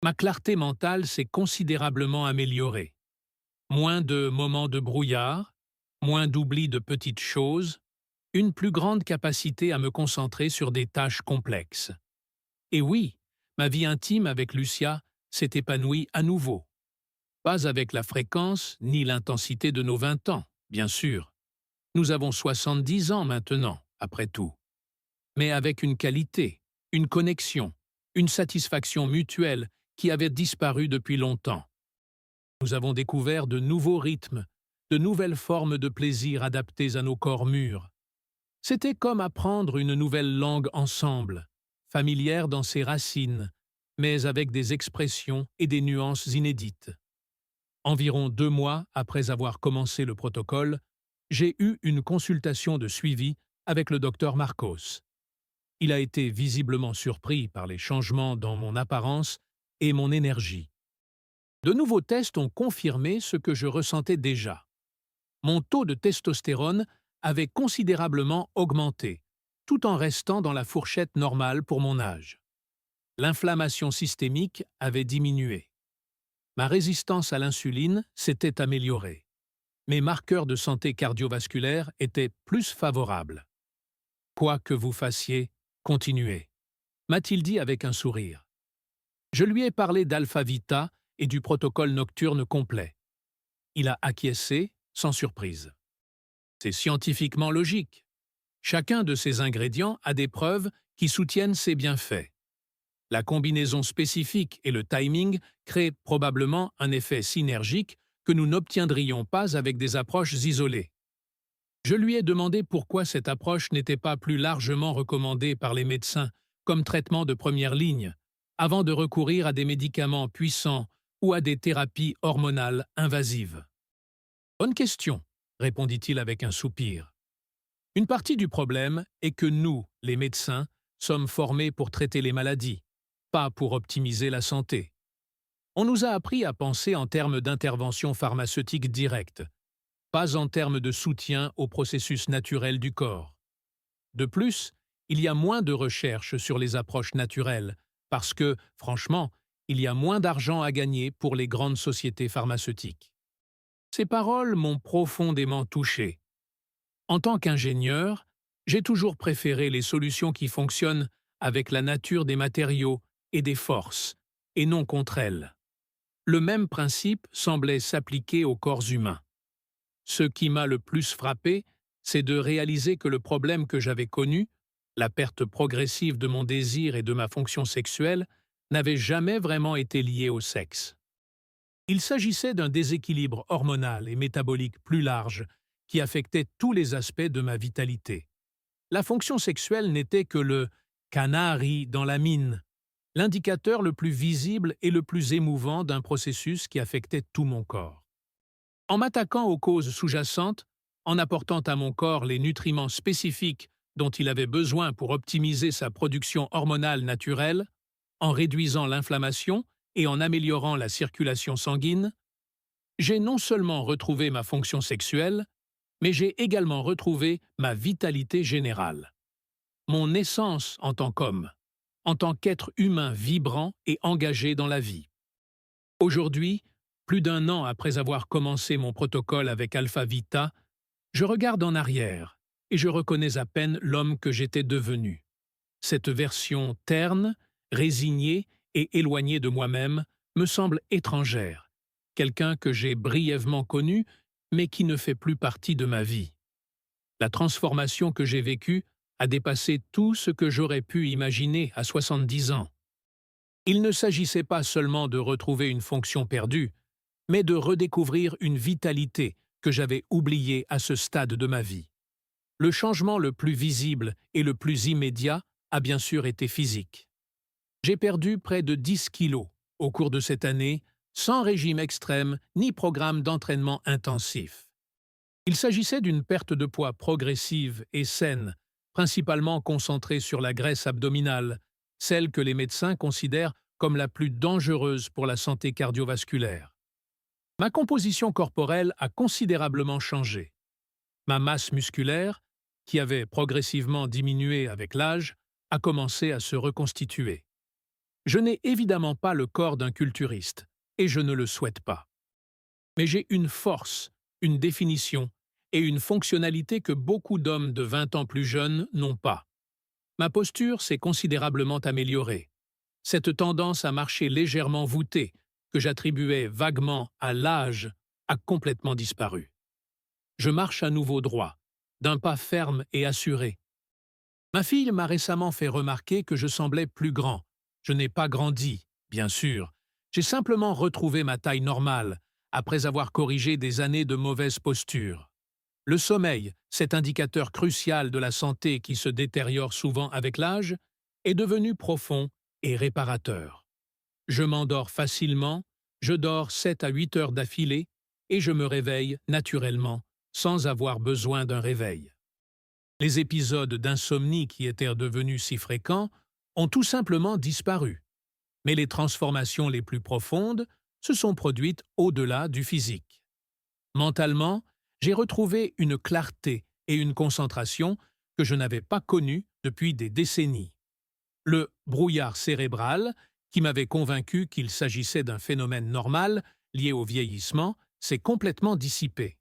Ma clarté mentale s'est considérablement améliorée. Moins de moments de brouillard, moins d'oubli de petites choses, une plus grande capacité à me concentrer sur des tâches complexes. Et oui, ma vie intime avec Lucia s'est épanouie à nouveau. Pas avec la fréquence ni l'intensité de nos 20 ans, bien sûr. Nous avons 70 ans maintenant, après tout. Mais avec une qualité, une connexion, une satisfaction mutuelle qui avait disparu depuis longtemps. Nous avons découvert de nouveaux rythmes, de nouvelles formes de plaisir adaptées à nos corps mûrs. C'était comme apprendre une nouvelle langue ensemble, familière dans ses racines, mais avec des expressions et des nuances inédites. Environ 2 mois après avoir commencé le protocole, j'ai eu une consultation de suivi avec le docteur Marcos. Il a été visiblement surpris par les changements dans mon apparence et mon énergie. De nouveaux tests ont confirmé ce que je ressentais déjà. Mon taux de testostérone avait considérablement augmenté, tout en restant dans la fourchette normale pour mon âge. L'inflammation systémique avait diminué. Ma résistance à l'insuline s'était améliorée. Mes marqueurs de santé cardiovasculaire étaient plus favorables. « Quoi que vous fassiez, continuez », m'a-t-il dit avec un sourire. Je lui ai parlé d'Alpha Vita et du protocole nocturne complet. Il a acquiescé sans surprise. C'est scientifiquement logique. Chacun de ces ingrédients a des preuves qui soutiennent ses bienfaits. La combinaison spécifique et le timing créent probablement un effet synergique que nous n'obtiendrions pas avec des approches isolées. Je lui ai demandé pourquoi cette approche n'était pas plus largement recommandée par les médecins comme traitement de première ligne, avant de recourir à des médicaments puissants ou à des thérapies hormonales invasives. « Bonne question », répondit-il avec un soupir. Une partie du problème est que nous, les médecins, sommes formés pour traiter les maladies, pas pour optimiser la santé. On nous a appris à penser en termes d'intervention pharmaceutique directe, pas en termes de soutien au processus naturel du corps. De plus, il y a moins de recherches sur les approches naturelles, parce que, franchement, il y a moins d'argent à gagner pour les grandes sociétés pharmaceutiques. Ces paroles m'ont profondément touché. En tant qu'ingénieur, j'ai toujours préféré les solutions qui fonctionnent avec la nature des matériaux et des forces, et non contre elles. Le même principe semblait s'appliquer aux corps humains. Ce qui m'a le plus frappé, c'est de réaliser que le problème que j'avais connu, la perte progressive de mon désir et de ma fonction sexuelle, n'avait jamais vraiment été lié au sexe. Il s'agissait d'un déséquilibre hormonal et métabolique plus large qui affectait tous les aspects de ma vitalité. La fonction sexuelle n'était que le « canari dans la mine », l'indicateur le plus visible et le plus émouvant d'un processus qui affectait tout mon corps. En m'attaquant aux causes sous-jacentes, en apportant à mon corps les nutriments spécifiques dont il avait besoin pour optimiser sa production hormonale naturelle, en réduisant l'inflammation et en améliorant la circulation sanguine, j'ai non seulement retrouvé ma fonction sexuelle, mais j'ai également retrouvé ma vitalité générale, mon essence en tant qu'homme, en tant qu'être humain vibrant et engagé dans la vie. Aujourd'hui, plus d'un an après avoir commencé mon protocole avec Alpha Vita, je regarde en arrière et je reconnais à peine l'homme que j'étais devenu. Cette version terne, résignée et éloignée de moi-même me semble étrangère, quelqu'un que j'ai brièvement connu mais qui ne fait plus partie de ma vie. La transformation que j'ai vécue a dépassé tout ce que j'aurais pu imaginer à 70 ans. Il ne s'agissait pas seulement de retrouver une fonction perdue, mais de redécouvrir une vitalité que j'avais oubliée à ce stade de ma vie. Le changement le plus visible et le plus immédiat a bien sûr été physique. J'ai perdu près de 10 kilos au cours de cette année, sans régime extrême ni programme d'entraînement intensif. Il s'agissait d'une perte de poids progressive et saine, principalement concentrée sur la graisse abdominale, celle que les médecins considèrent comme la plus dangereuse pour la santé cardiovasculaire. Ma composition corporelle a considérablement changé. Ma masse musculaire, qui avait progressivement diminué avec l'âge, a commencé à se reconstituer. Je n'ai évidemment pas le corps d'un culturiste, et je ne le souhaite pas. Mais j'ai une force, une définition et une fonctionnalité que beaucoup d'hommes de 20 ans plus jeunes n'ont pas. Ma posture s'est considérablement améliorée. Cette tendance à marcher légèrement voûté, que j'attribuais vaguement à l'âge, a complètement disparu. Je marche à nouveau droit, d'un pas ferme et assuré. Ma fille m'a récemment fait remarquer que je semblais plus grand. Je n'ai pas grandi, bien sûr. J'ai simplement retrouvé ma taille normale, après avoir corrigé des années de mauvaise posture. Le sommeil, cet indicateur crucial de la santé qui se détériore souvent avec l'âge, est devenu profond et réparateur. Je m'endors facilement, je dors 7 à 8 heures d'affilée et je me réveille naturellement, sans avoir besoin d'un réveil. Les épisodes d'insomnie qui étaient devenus si fréquents ont tout simplement disparu, mais les transformations les plus profondes se sont produites au-delà du physique. Mentalement, j'ai retrouvé une clarté et une concentration que je n'avais pas connues depuis des décennies. Le brouillard cérébral, qui m'avait convaincu qu'il s'agissait d'un phénomène normal lié au vieillissement, s'est complètement dissipé.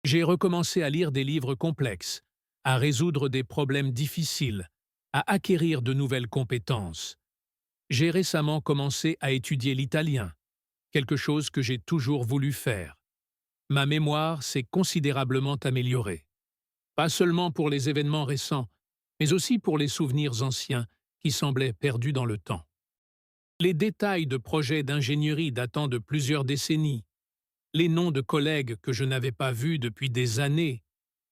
J'ai recommencé à lire des livres complexes, à résoudre des problèmes difficiles, à acquérir de nouvelles compétences. J'ai récemment commencé à étudier l'italien, quelque chose que j'ai toujours voulu faire. Ma mémoire s'est considérablement améliorée. Pas seulement pour les événements récents, mais aussi pour les souvenirs anciens qui semblaient perdus dans le temps. Les détails de projets d'ingénierie datant de plusieurs décennies, les noms de collègues que je n'avais pas vus depuis des années,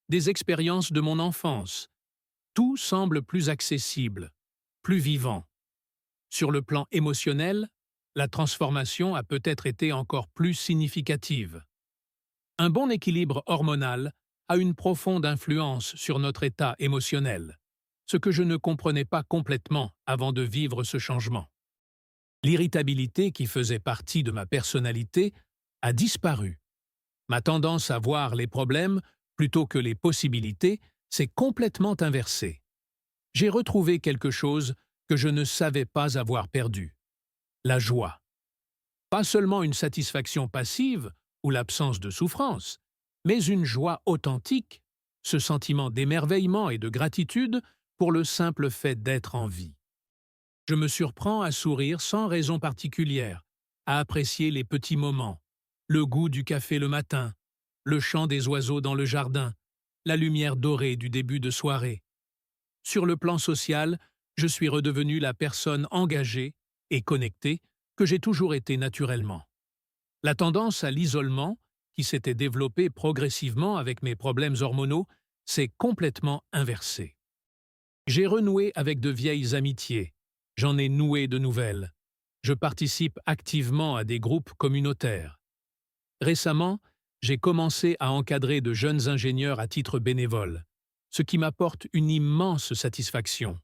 des expériences de mon enfance, tout semble plus accessible, plus vivant. Sur le plan émotionnel, la transformation a peut-être été encore plus significative. Un bon équilibre hormonal a une profonde influence sur notre état émotionnel, ce que je ne comprenais pas complètement avant de vivre ce changement. L'irritabilité qui faisait partie de ma personnalité a disparu. Ma tendance à voir les problèmes plutôt que les possibilités s'est complètement inversée. J'ai retrouvé quelque chose que je ne savais pas avoir perdu: la joie. Pas seulement une satisfaction passive ou l'absence de souffrance, mais une joie authentique, ce sentiment d'émerveillement et de gratitude pour le simple fait d'être en vie. Je me surprends à sourire sans raison particulière, à apprécier les petits moments, le goût du café le matin, le chant des oiseaux dans le jardin, la lumière dorée du début de soirée. Sur le plan social, je suis redevenu la personne engagée et connectée que j'ai toujours été naturellement. La tendance à l'isolement, qui s'était développée progressivement avec mes problèmes hormonaux, s'est complètement inversée. J'ai renoué avec de vieilles amitiés, j'en ai noué de nouvelles. Je participe activement à des groupes communautaires. Récemment, j'ai commencé à encadrer de jeunes ingénieurs à titre bénévole, ce qui m'apporte une immense satisfaction.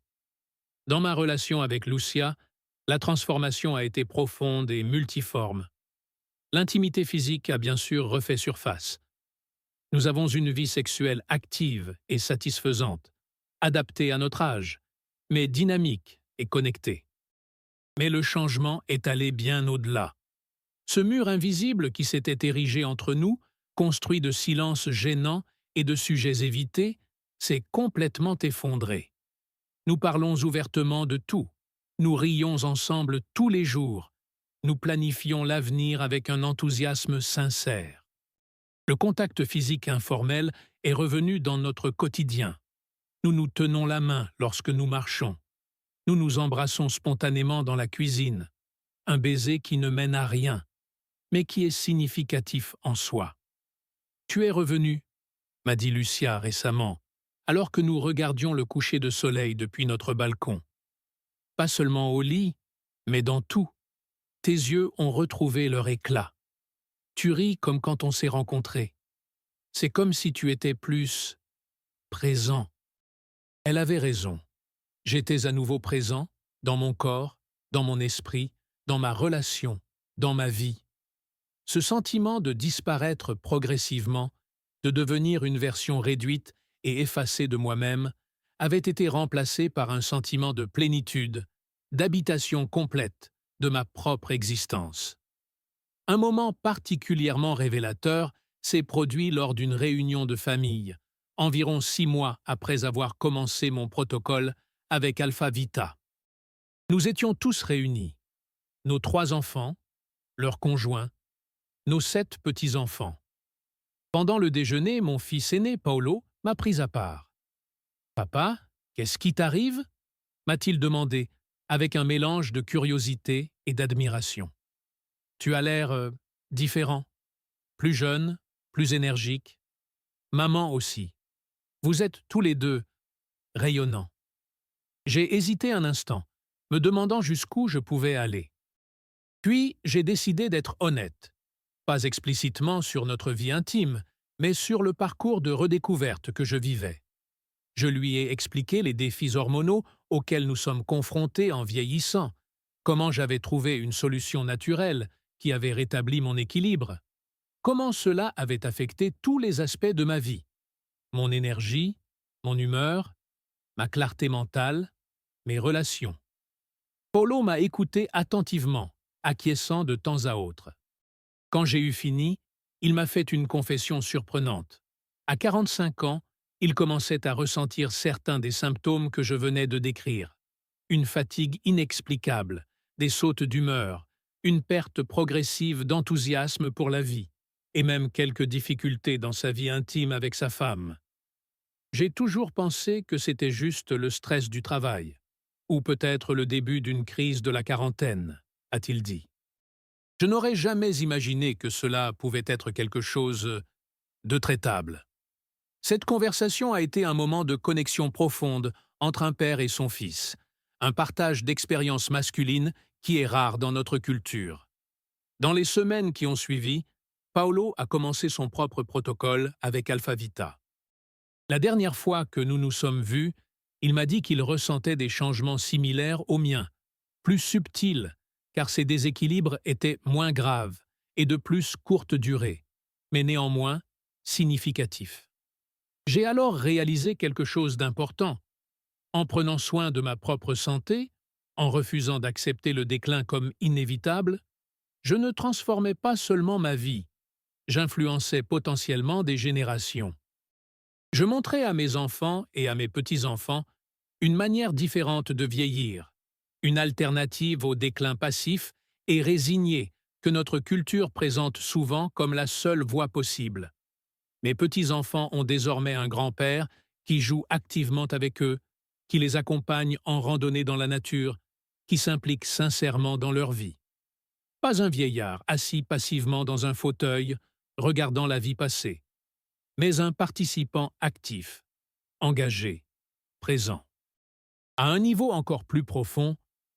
Dans ma relation avec Lucia, la transformation a été profonde et multiforme. L'intimité physique a bien sûr refait surface. Nous avons une vie sexuelle active et satisfaisante, adaptée à notre âge, mais dynamique et connectée. Mais le changement est allé bien au-delà. Ce mur invisible qui s'était érigé entre nous, construit de silences gênants et de sujets évités, s'est complètement effondré. Nous parlons ouvertement de tout. Nous rions ensemble tous les jours. Nous planifions l'avenir avec un enthousiasme sincère. Le contact physique informel est revenu dans notre quotidien. Nous nous tenons la main lorsque nous marchons. Nous nous embrassons spontanément dans la cuisine. Un baiser qui ne mène à rien, mais qui est significatif en soi. « Tu es revenu », m'a dit Lucia récemment, alors que nous regardions le coucher de soleil depuis notre balcon. Pas seulement au lit, mais dans tout. Tes yeux ont retrouvé leur éclat. Tu ris comme quand on s'est rencontrés. C'est comme si tu étais plus présent. Elle avait raison. J'étais à nouveau présent, dans mon corps, dans mon esprit, dans ma relation, dans ma vie. Ce sentiment de disparaître progressivement, de devenir une version réduite et effacée de moi-même, avait été remplacé par un sentiment de plénitude, d'habitation complète de ma propre existence. Un moment particulièrement révélateur s'est produit lors d'une réunion de famille, environ 6 mois après avoir commencé mon protocole avec Alpha Vita. Nous étions tous réunis, nos 3 enfants, leurs conjoints, nos 7 petits-enfants. Pendant le déjeuner, mon fils aîné, Paolo, m'a pris à part. « Papa, qu'est-ce qui t'arrive » m'a-t-il demandé, avec un mélange de curiosité et d'admiration. « Tu as l'air différent, plus jeune, plus énergique. Maman aussi. Vous êtes tous les deux rayonnants. » J'ai hésité un instant, me demandant jusqu'où je pouvais aller. Puis j'ai décidé d'être honnête, pas explicitement sur notre vie intime, mais sur le parcours de redécouverte que je vivais. Je lui ai expliqué les défis hormonaux auxquels nous sommes confrontés en vieillissant, comment j'avais trouvé une solution naturelle qui avait rétabli mon équilibre, comment cela avait affecté tous les aspects de ma vie, mon énergie, mon humeur, ma clarté mentale, mes relations. Paolo m'a écouté attentivement, acquiesçant de temps à autre. Quand j'ai eu fini, il m'a fait une confession surprenante. À 45 ans, il commençait à ressentir certains des symptômes que je venais de décrire. Une fatigue inexplicable, des sautes d'humeur, une perte progressive d'enthousiasme pour la vie, et même quelques difficultés dans sa vie intime avec sa femme. J'ai toujours pensé que c'était juste le stress du travail, ou peut-être le début d'une crise de la quarantaine, a-t-il dit. Je n'aurais jamais imaginé que cela pouvait être quelque chose de traitable. Cette conversation a été un moment de connexion profonde entre un père et son fils, un partage d'expériences masculines qui est rare dans notre culture. Dans les semaines qui ont suivi, Paolo a commencé son propre protocole avec Alpha Vita. La dernière fois que nous nous sommes vus, il m'a dit qu'il ressentait des changements similaires aux miens, plus subtils, car ses déséquilibres étaient moins graves et de plus courte durée, mais néanmoins significatifs. J'ai alors réalisé quelque chose d'important. En prenant soin de ma propre santé, en refusant d'accepter le déclin comme inévitable, je ne transformais pas seulement ma vie, j'influençais potentiellement des générations. Je montrais à mes enfants et à mes petits-enfants une manière différente de vieillir, une alternative au déclin passif et résigné que notre culture présente souvent comme la seule voie possible. Mes petits-enfants ont désormais un grand-père qui joue activement avec eux, qui les accompagne en randonnée dans la nature, qui s'implique sincèrement dans leur vie. Pas un vieillard assis passivement dans un fauteuil, regardant la vie passer, mais un participant actif, engagé, présent. À un niveau encore plus profond,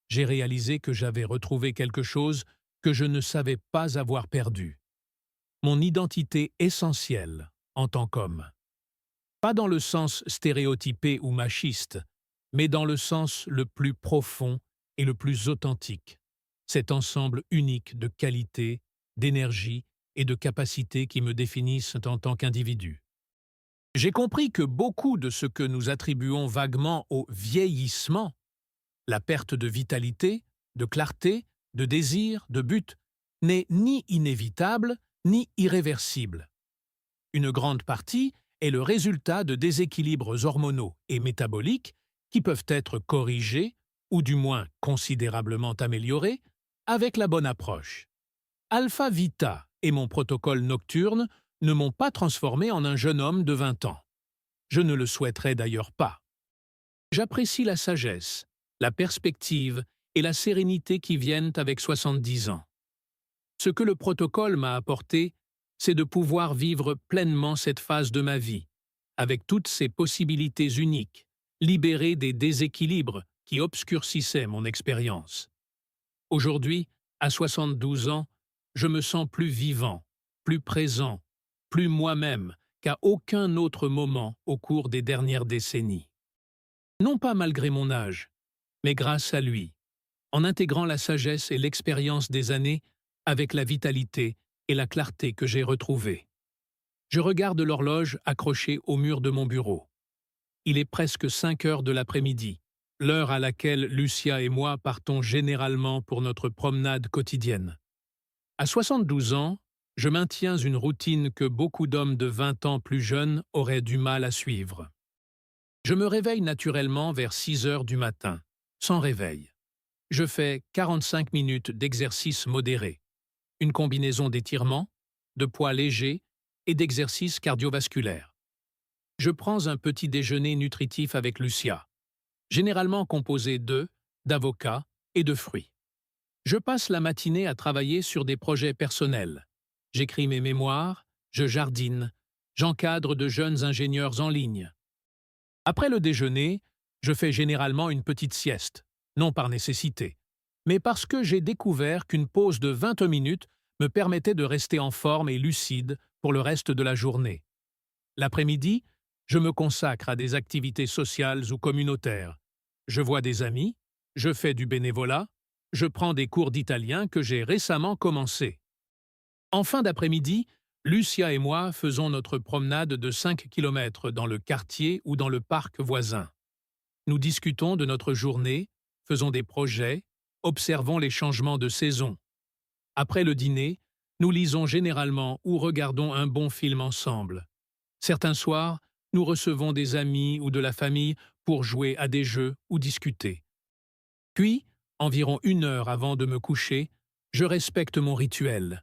j'ai réalisé que j'avais retrouvé quelque chose que je ne savais pas avoir perdu. Mon identité essentielle en tant qu'homme. Pas dans le sens stéréotypé ou machiste, mais dans le sens le plus profond et le plus authentique. Cet ensemble unique de qualités, d'énergie et de capacités qui me définissent en tant qu'individu. J'ai compris que beaucoup de ce que nous attribuons vaguement au vieillissement, la perte de vitalité, de clarté, de désir, de but, n'est ni inévitable ni irréversible. Une grande partie est le résultat de déséquilibres hormonaux et métaboliques qui peuvent être corrigés, ou du moins considérablement améliorés, avec la bonne approche. Alpha Vita et mon protocole nocturne ne m'ont pas transformé en un jeune homme de 20 ans. Je ne le souhaiterais d'ailleurs pas. J'apprécie la sagesse, la perspective et la sérénité qui viennent avec 70 ans. Ce que le protocole m'a apporté, c'est de pouvoir vivre pleinement cette phase de ma vie, avec toutes ses possibilités uniques, libérée des déséquilibres qui obscurcissaient mon expérience. Aujourd'hui, à 72 ans, je me sens plus vivant, plus présent, plus moi-même qu'à aucun autre moment au cours des dernières décennies. Non pas malgré mon âge, mais grâce à lui, en intégrant la sagesse et l'expérience des années avec la vitalité et la clarté que j'ai retrouvées. Je regarde l'horloge accrochée au mur de mon bureau. Il est presque 5 heures de l'après-midi, l'heure à laquelle Lucia et moi partons généralement pour notre promenade quotidienne. À 72 ans, je maintiens une routine que beaucoup d'hommes de 20 ans plus jeunes auraient du mal à suivre. Je me réveille naturellement vers 6 heures du matin, sans réveil. Je fais 45 minutes d'exercice modéré, une combinaison d'étirements, de poids légers et d'exercices cardiovasculaires. Je prends un petit déjeuner nutritif avec Lucia, généralement composé d'œufs, d'avocats et de fruits. Je passe la matinée à travailler sur des projets personnels. J'écris mes mémoires, je jardine, j'encadre de jeunes ingénieurs en ligne. Après le déjeuner, je fais généralement une petite sieste, non par nécessité, mais parce que j'ai découvert qu'une pause de 20 minutes me permettait de rester en forme et lucide pour le reste de la journée. L'après-midi, je me consacre à des activités sociales ou communautaires. Je vois des amis, je fais du bénévolat, je prends des cours d'italien que j'ai récemment commencé. En fin d'après-midi, Lucia et moi faisons notre promenade de 5 kilomètres dans le quartier ou dans le parc voisin. Nous discutons de notre journée, faisons des projets, observons les changements de saison. Après le dîner, nous lisons généralement ou regardons un bon film ensemble. Certains soirs, nous recevons des amis ou de la famille pour jouer à des jeux ou discuter. Puis, environ 1 heure avant de me coucher, je respecte mon rituel.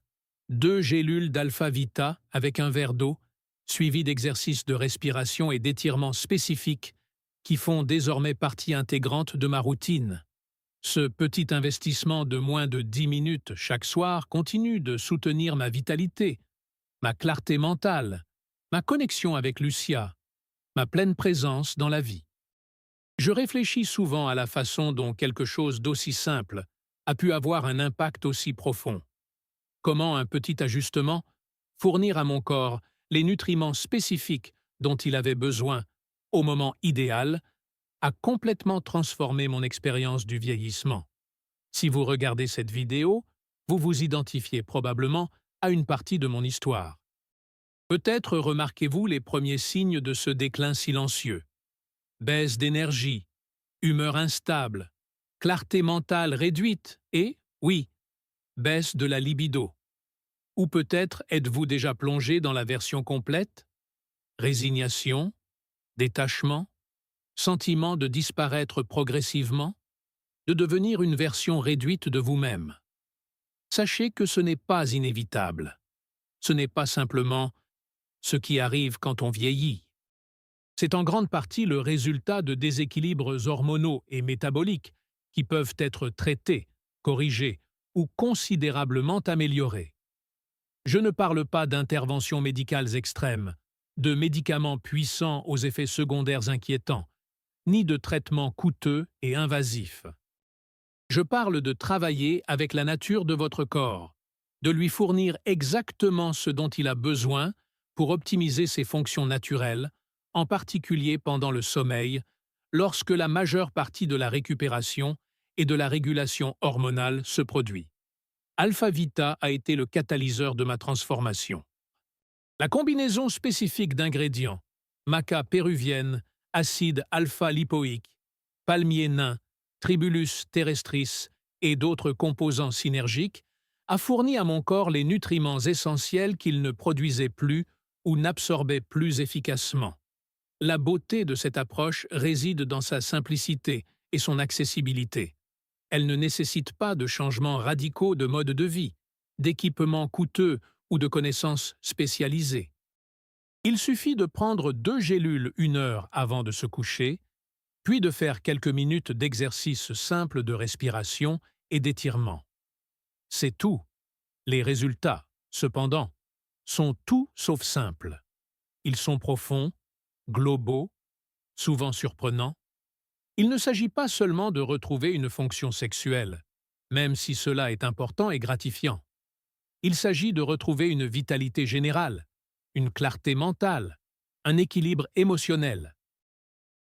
2 gélules d'Alpha Vita avec un verre d'eau, suivi d'exercices de respiration et d'étirements spécifiques qui font désormais partie intégrante de ma routine. Ce petit investissement de moins de 10 minutes chaque soir continue de soutenir ma vitalité, ma clarté mentale, ma connexion avec Lucia, ma pleine présence dans la vie. Je réfléchis souvent à la façon dont quelque chose d'aussi simple a pu avoir un impact aussi profond. Comment un petit ajustement, fournir à mon corps les nutriments spécifiques dont il avait besoin au moment idéal, a complètement transformé mon expérience du vieillissement. Si vous regardez cette vidéo, vous vous identifiez probablement à une partie de mon histoire. Peut-être remarquez-vous les premiers signes de ce déclin silencieux. Baisse d'énergie, humeur instable, clarté mentale réduite et, oui, baisse de la libido. Ou peut-être êtes-vous déjà plongé dans la version complète? Résignation, détachement, sentiment de disparaître progressivement, de devenir une version réduite de vous-même. Sachez que ce n'est pas inévitable. Ce n'est pas simplement ce qui arrive quand on vieillit. C'est en grande partie le résultat de déséquilibres hormonaux et métaboliques qui peuvent être traités, corrigés ou considérablement améliorés. Je ne parle pas d'interventions médicales extrêmes, de médicaments puissants aux effets secondaires inquiétants, ni de traitements coûteux et invasifs. Je parle de travailler avec la nature de votre corps, de lui fournir exactement ce dont il a besoin pour optimiser ses fonctions naturelles, en particulier pendant le sommeil, lorsque la majeure partie de la récupération et de la régulation hormonale se produit. Alpha Vita a été le catalyseur de ma transformation. La combinaison spécifique d'ingrédients, maca péruvienne, acide alpha-lipoïque, palmier nain, Tribulus terrestris et d'autres composants synergiques, a fourni à mon corps les nutriments essentiels qu'il ne produisait plus ou n'absorbait plus efficacement. La beauté de cette approche réside dans sa simplicité et son accessibilité. Elle ne nécessite pas de changements radicaux de mode de vie, d'équipements coûteux ou de connaissances spécialisées. Il suffit de prendre 2 gélules 1 heure avant de se coucher, puis de faire quelques minutes d'exercice simple de respiration et d'étirement. C'est tout. Les résultats, cependant, sont tout sauf simples. Ils sont profonds, globaux, souvent surprenants. Il ne s'agit pas seulement de retrouver une fonction sexuelle, même si cela est important et gratifiant. Il s'agit de retrouver une vitalité générale, une clarté mentale, un équilibre émotionnel.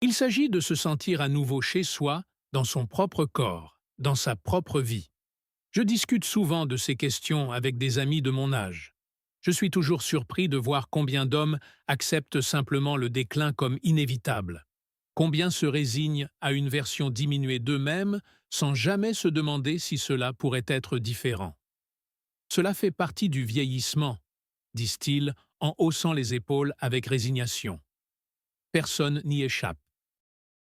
Il s'agit de se sentir à nouveau chez soi, dans son propre corps, dans sa propre vie. Je discute souvent de ces questions avec des amis de mon âge. Je suis toujours surpris de voir combien d'hommes acceptent simplement le déclin comme inévitable. Combien se résignent à une version diminuée d'eux-mêmes sans jamais se demander si cela pourrait être différent. Cela fait partie du vieillissement, disent-ils en haussant les épaules avec résignation. Personne n'y échappe.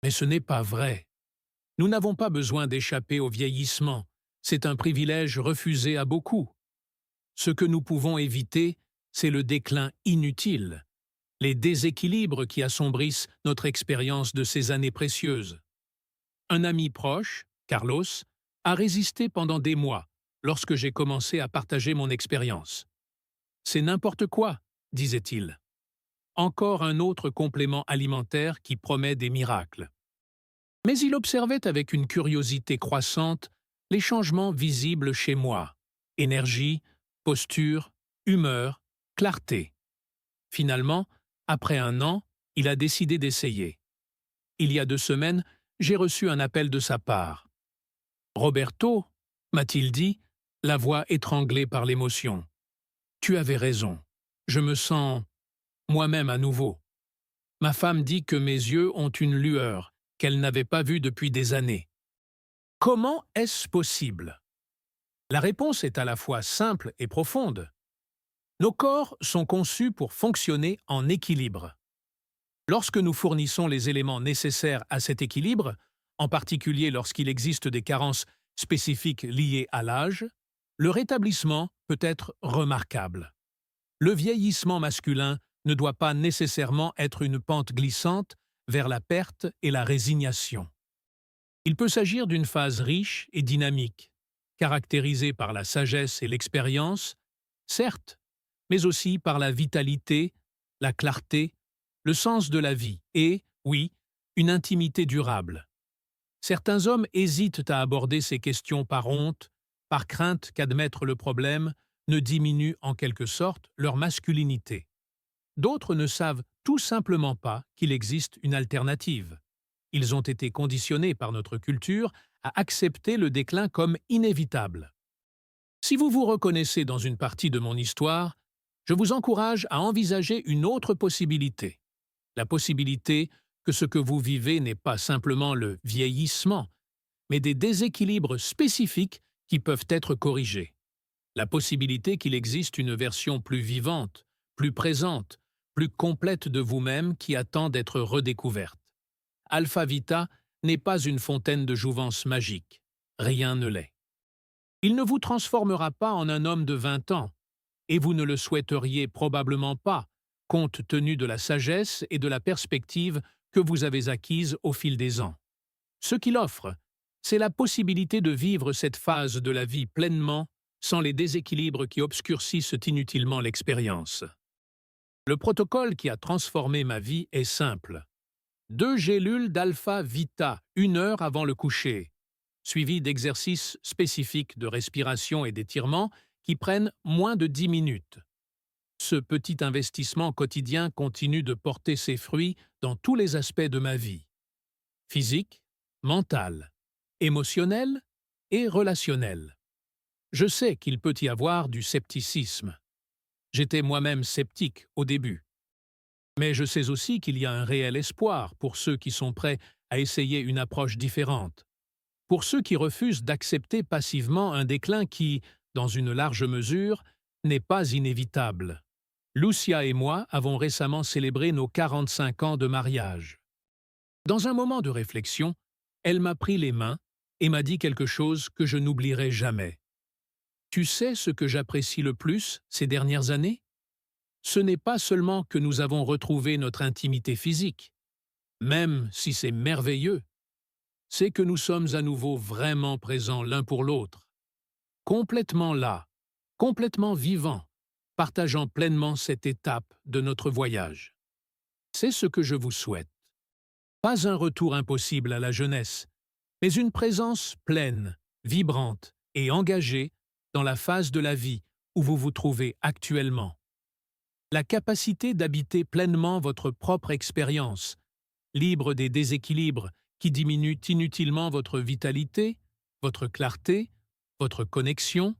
Mais ce n'est pas vrai. Nous n'avons pas besoin d'échapper au vieillissement. C'est un privilège refusé à beaucoup. Ce que nous pouvons éviter, c'est le déclin inutile, les déséquilibres qui assombrissent notre expérience de ces années précieuses. Un ami proche, Carlos, a résisté pendant des mois lorsque j'ai commencé à partager mon expérience. C'est n'importe quoi, disait-il. Encore un autre complément alimentaire qui promet des miracles. Mais il observait avec une curiosité croissante les changements visibles chez moi. Énergie, posture, humeur, clarté. Finalement, après 1 an, il a décidé d'essayer. Il y a 2 semaines, j'ai reçu un appel de sa part. « Roberto » m'a-t-il dit, la voix étranglée par l'émotion. « Tu avais raison. Je me sens moi-même à nouveau. Ma femme dit que mes yeux ont une lueur qu'elle n'avait pas vue depuis des années. Comment est-ce possible ? La réponse est à la fois simple et profonde. Nos corps sont conçus pour fonctionner en équilibre. Lorsque nous fournissons les éléments nécessaires à cet équilibre, en particulier lorsqu'il existe des carences spécifiques liées à l'âge, le rétablissement peut être remarquable. Le vieillissement masculin ne doit pas nécessairement être une pente glissante vers la perte et la résignation. Il peut s'agir d'une phase riche et dynamique, caractérisée par la sagesse et l'expérience, certes, mais aussi par la vitalité, la clarté, le sens de la vie et, oui, une intimité durable. Certains hommes hésitent à aborder ces questions par honte, par crainte qu'admettre le problème ne diminue en quelque sorte leur masculinité. D'autres ne savent tout simplement pas qu'il existe une alternative. Ils ont été conditionnés par notre culture à accepter le déclin comme inévitable. Si vous vous reconnaissez dans une partie de mon histoire, je vous encourage à envisager une autre possibilité. La possibilité que ce que vous vivez n'est pas simplement le vieillissement, mais des déséquilibres spécifiques qui peuvent être corrigés. La possibilité qu'il existe une version plus vivante, plus présente, plus complète de vous-même qui attend d'être redécouverte. Alpha Vita n'est pas une fontaine de jouvence magique. Rien ne l'est. Il ne vous transformera pas en un homme de 20 ans, et vous ne le souhaiteriez probablement pas, compte tenu de la sagesse et de la perspective que vous avez acquises au fil des ans. Ce qu'il offre, c'est la possibilité de vivre cette phase de la vie pleinement, sans les déséquilibres qui obscurcissent inutilement l'expérience. Le protocole qui a transformé ma vie est simple. 2 gélules d'Alpha Vita 1 heure avant le coucher, suivies d'exercices spécifiques de respiration et d'étirement qui prennent moins de 10 minutes. Ce petit investissement quotidien continue de porter ses fruits dans tous les aspects de ma vie. Physique, mental, émotionnel et relationnel. Je sais qu'il peut y avoir du scepticisme. J'étais moi-même sceptique au début. Mais je sais aussi qu'il y a un réel espoir pour ceux qui sont prêts à essayer une approche différente, pour ceux qui refusent d'accepter passivement un déclin qui, dans une large mesure, n'est pas inévitable. Lucia et moi avons récemment célébré nos 45 ans de mariage. Dans un moment de réflexion, elle m'a pris les mains et m'a dit quelque chose que je n'oublierai jamais. Tu sais ce que j'apprécie le plus ces dernières années? Ce n'est pas seulement que nous avons retrouvé notre intimité physique, même si c'est merveilleux, c'est que nous sommes à nouveau vraiment présents l'un pour l'autre, complètement là, complètement vivants, partageant pleinement cette étape de notre voyage. C'est ce que je vous souhaite. Pas un retour impossible à la jeunesse, mais une présence pleine, vibrante et engagée dans la phase de la vie où vous vous trouvez actuellement. La capacité d'habiter pleinement votre propre expérience, libre des déséquilibres qui diminuent inutilement votre vitalité, votre clarté, votre connexion.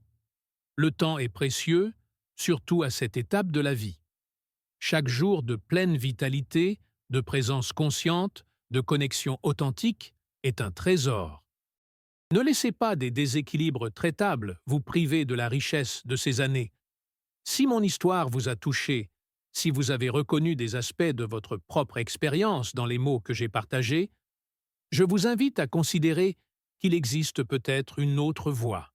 Le temps est précieux, surtout à cette étape de la vie. Chaque jour de pleine vitalité, de présence consciente, de connexion authentique est un trésor. Ne laissez pas des déséquilibres traitables vous priver de la richesse de ces années. Si mon histoire vous a touché, si vous avez reconnu des aspects de votre propre expérience dans les mots que j'ai partagés, je vous invite à considérer qu'il existe peut-être une autre voie.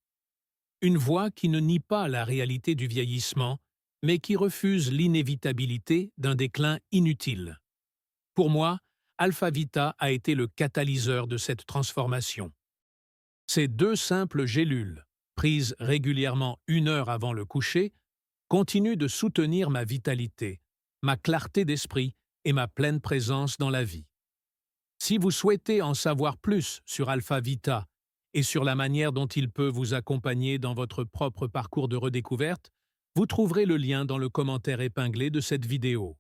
Une voie qui ne nie pas la réalité du vieillissement, mais qui refuse l'inévitabilité d'un déclin inutile. Pour moi, Alpha Vita a été le catalyseur de cette transformation. Ces 2 simples gélules, prises régulièrement 1 heure avant le coucher, continuent de soutenir ma vitalité, ma clarté d'esprit et ma pleine présence dans la vie. Si vous souhaitez en savoir plus sur Alpha Vita et sur la manière dont il peut vous accompagner dans votre propre parcours de redécouverte, vous trouverez le lien dans le commentaire épinglé de cette vidéo.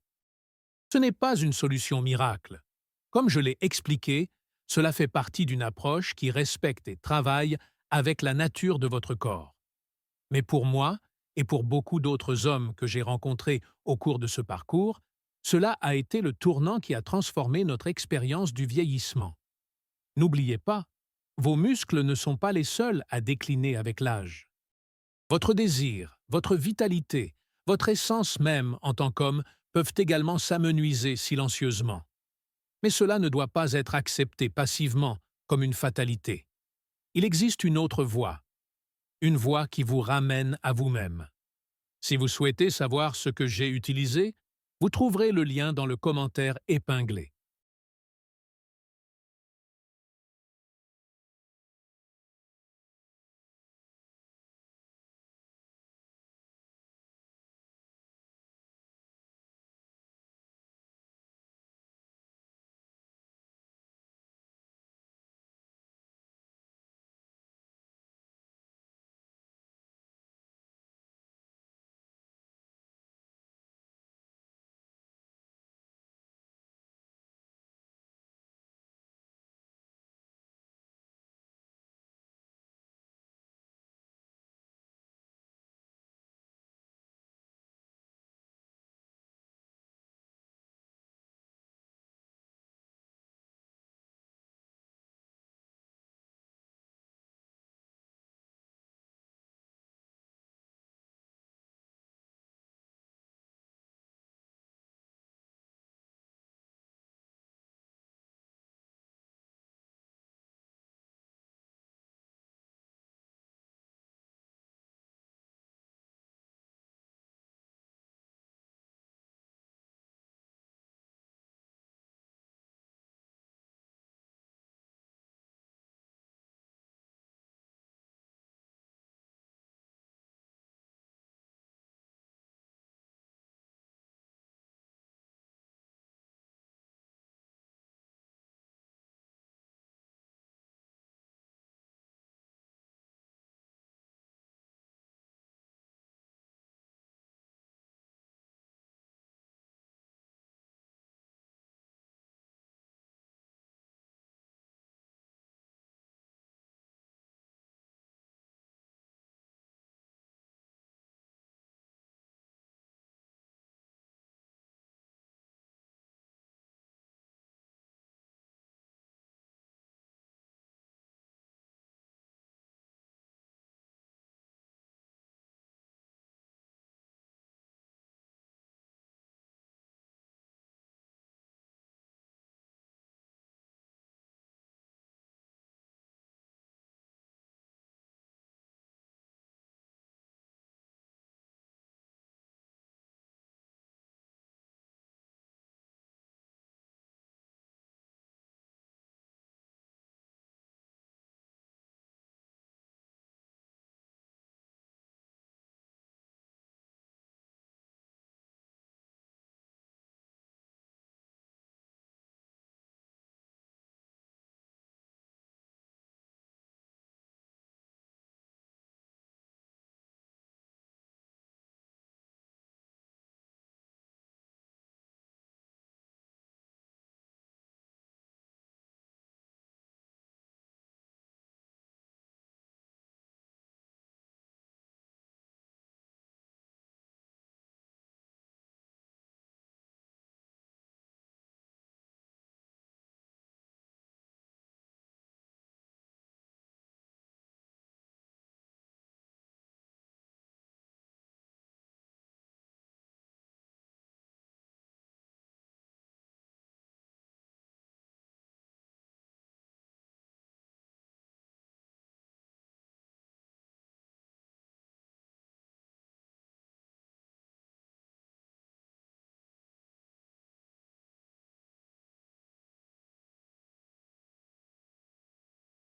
Ce n'est pas une solution miracle. Comme je l'ai expliqué, cela fait partie d'une approche qui respecte et travaille avec la nature de votre corps. Mais pour moi, et pour beaucoup d'autres hommes que j'ai rencontrés au cours de ce parcours, cela a été le tournant qui a transformé notre expérience du vieillissement. N'oubliez pas, vos muscles ne sont pas les seuls à décliner avec l'âge. Votre désir, votre vitalité, votre essence même en tant qu'homme peuvent également s'amenuiser silencieusement. Mais cela ne doit pas être accepté passivement comme une fatalité. Il existe une autre voie, une voie qui vous ramène à vous-même. Si vous souhaitez savoir ce que j'ai utilisé, vous trouverez le lien dans le commentaire épinglé.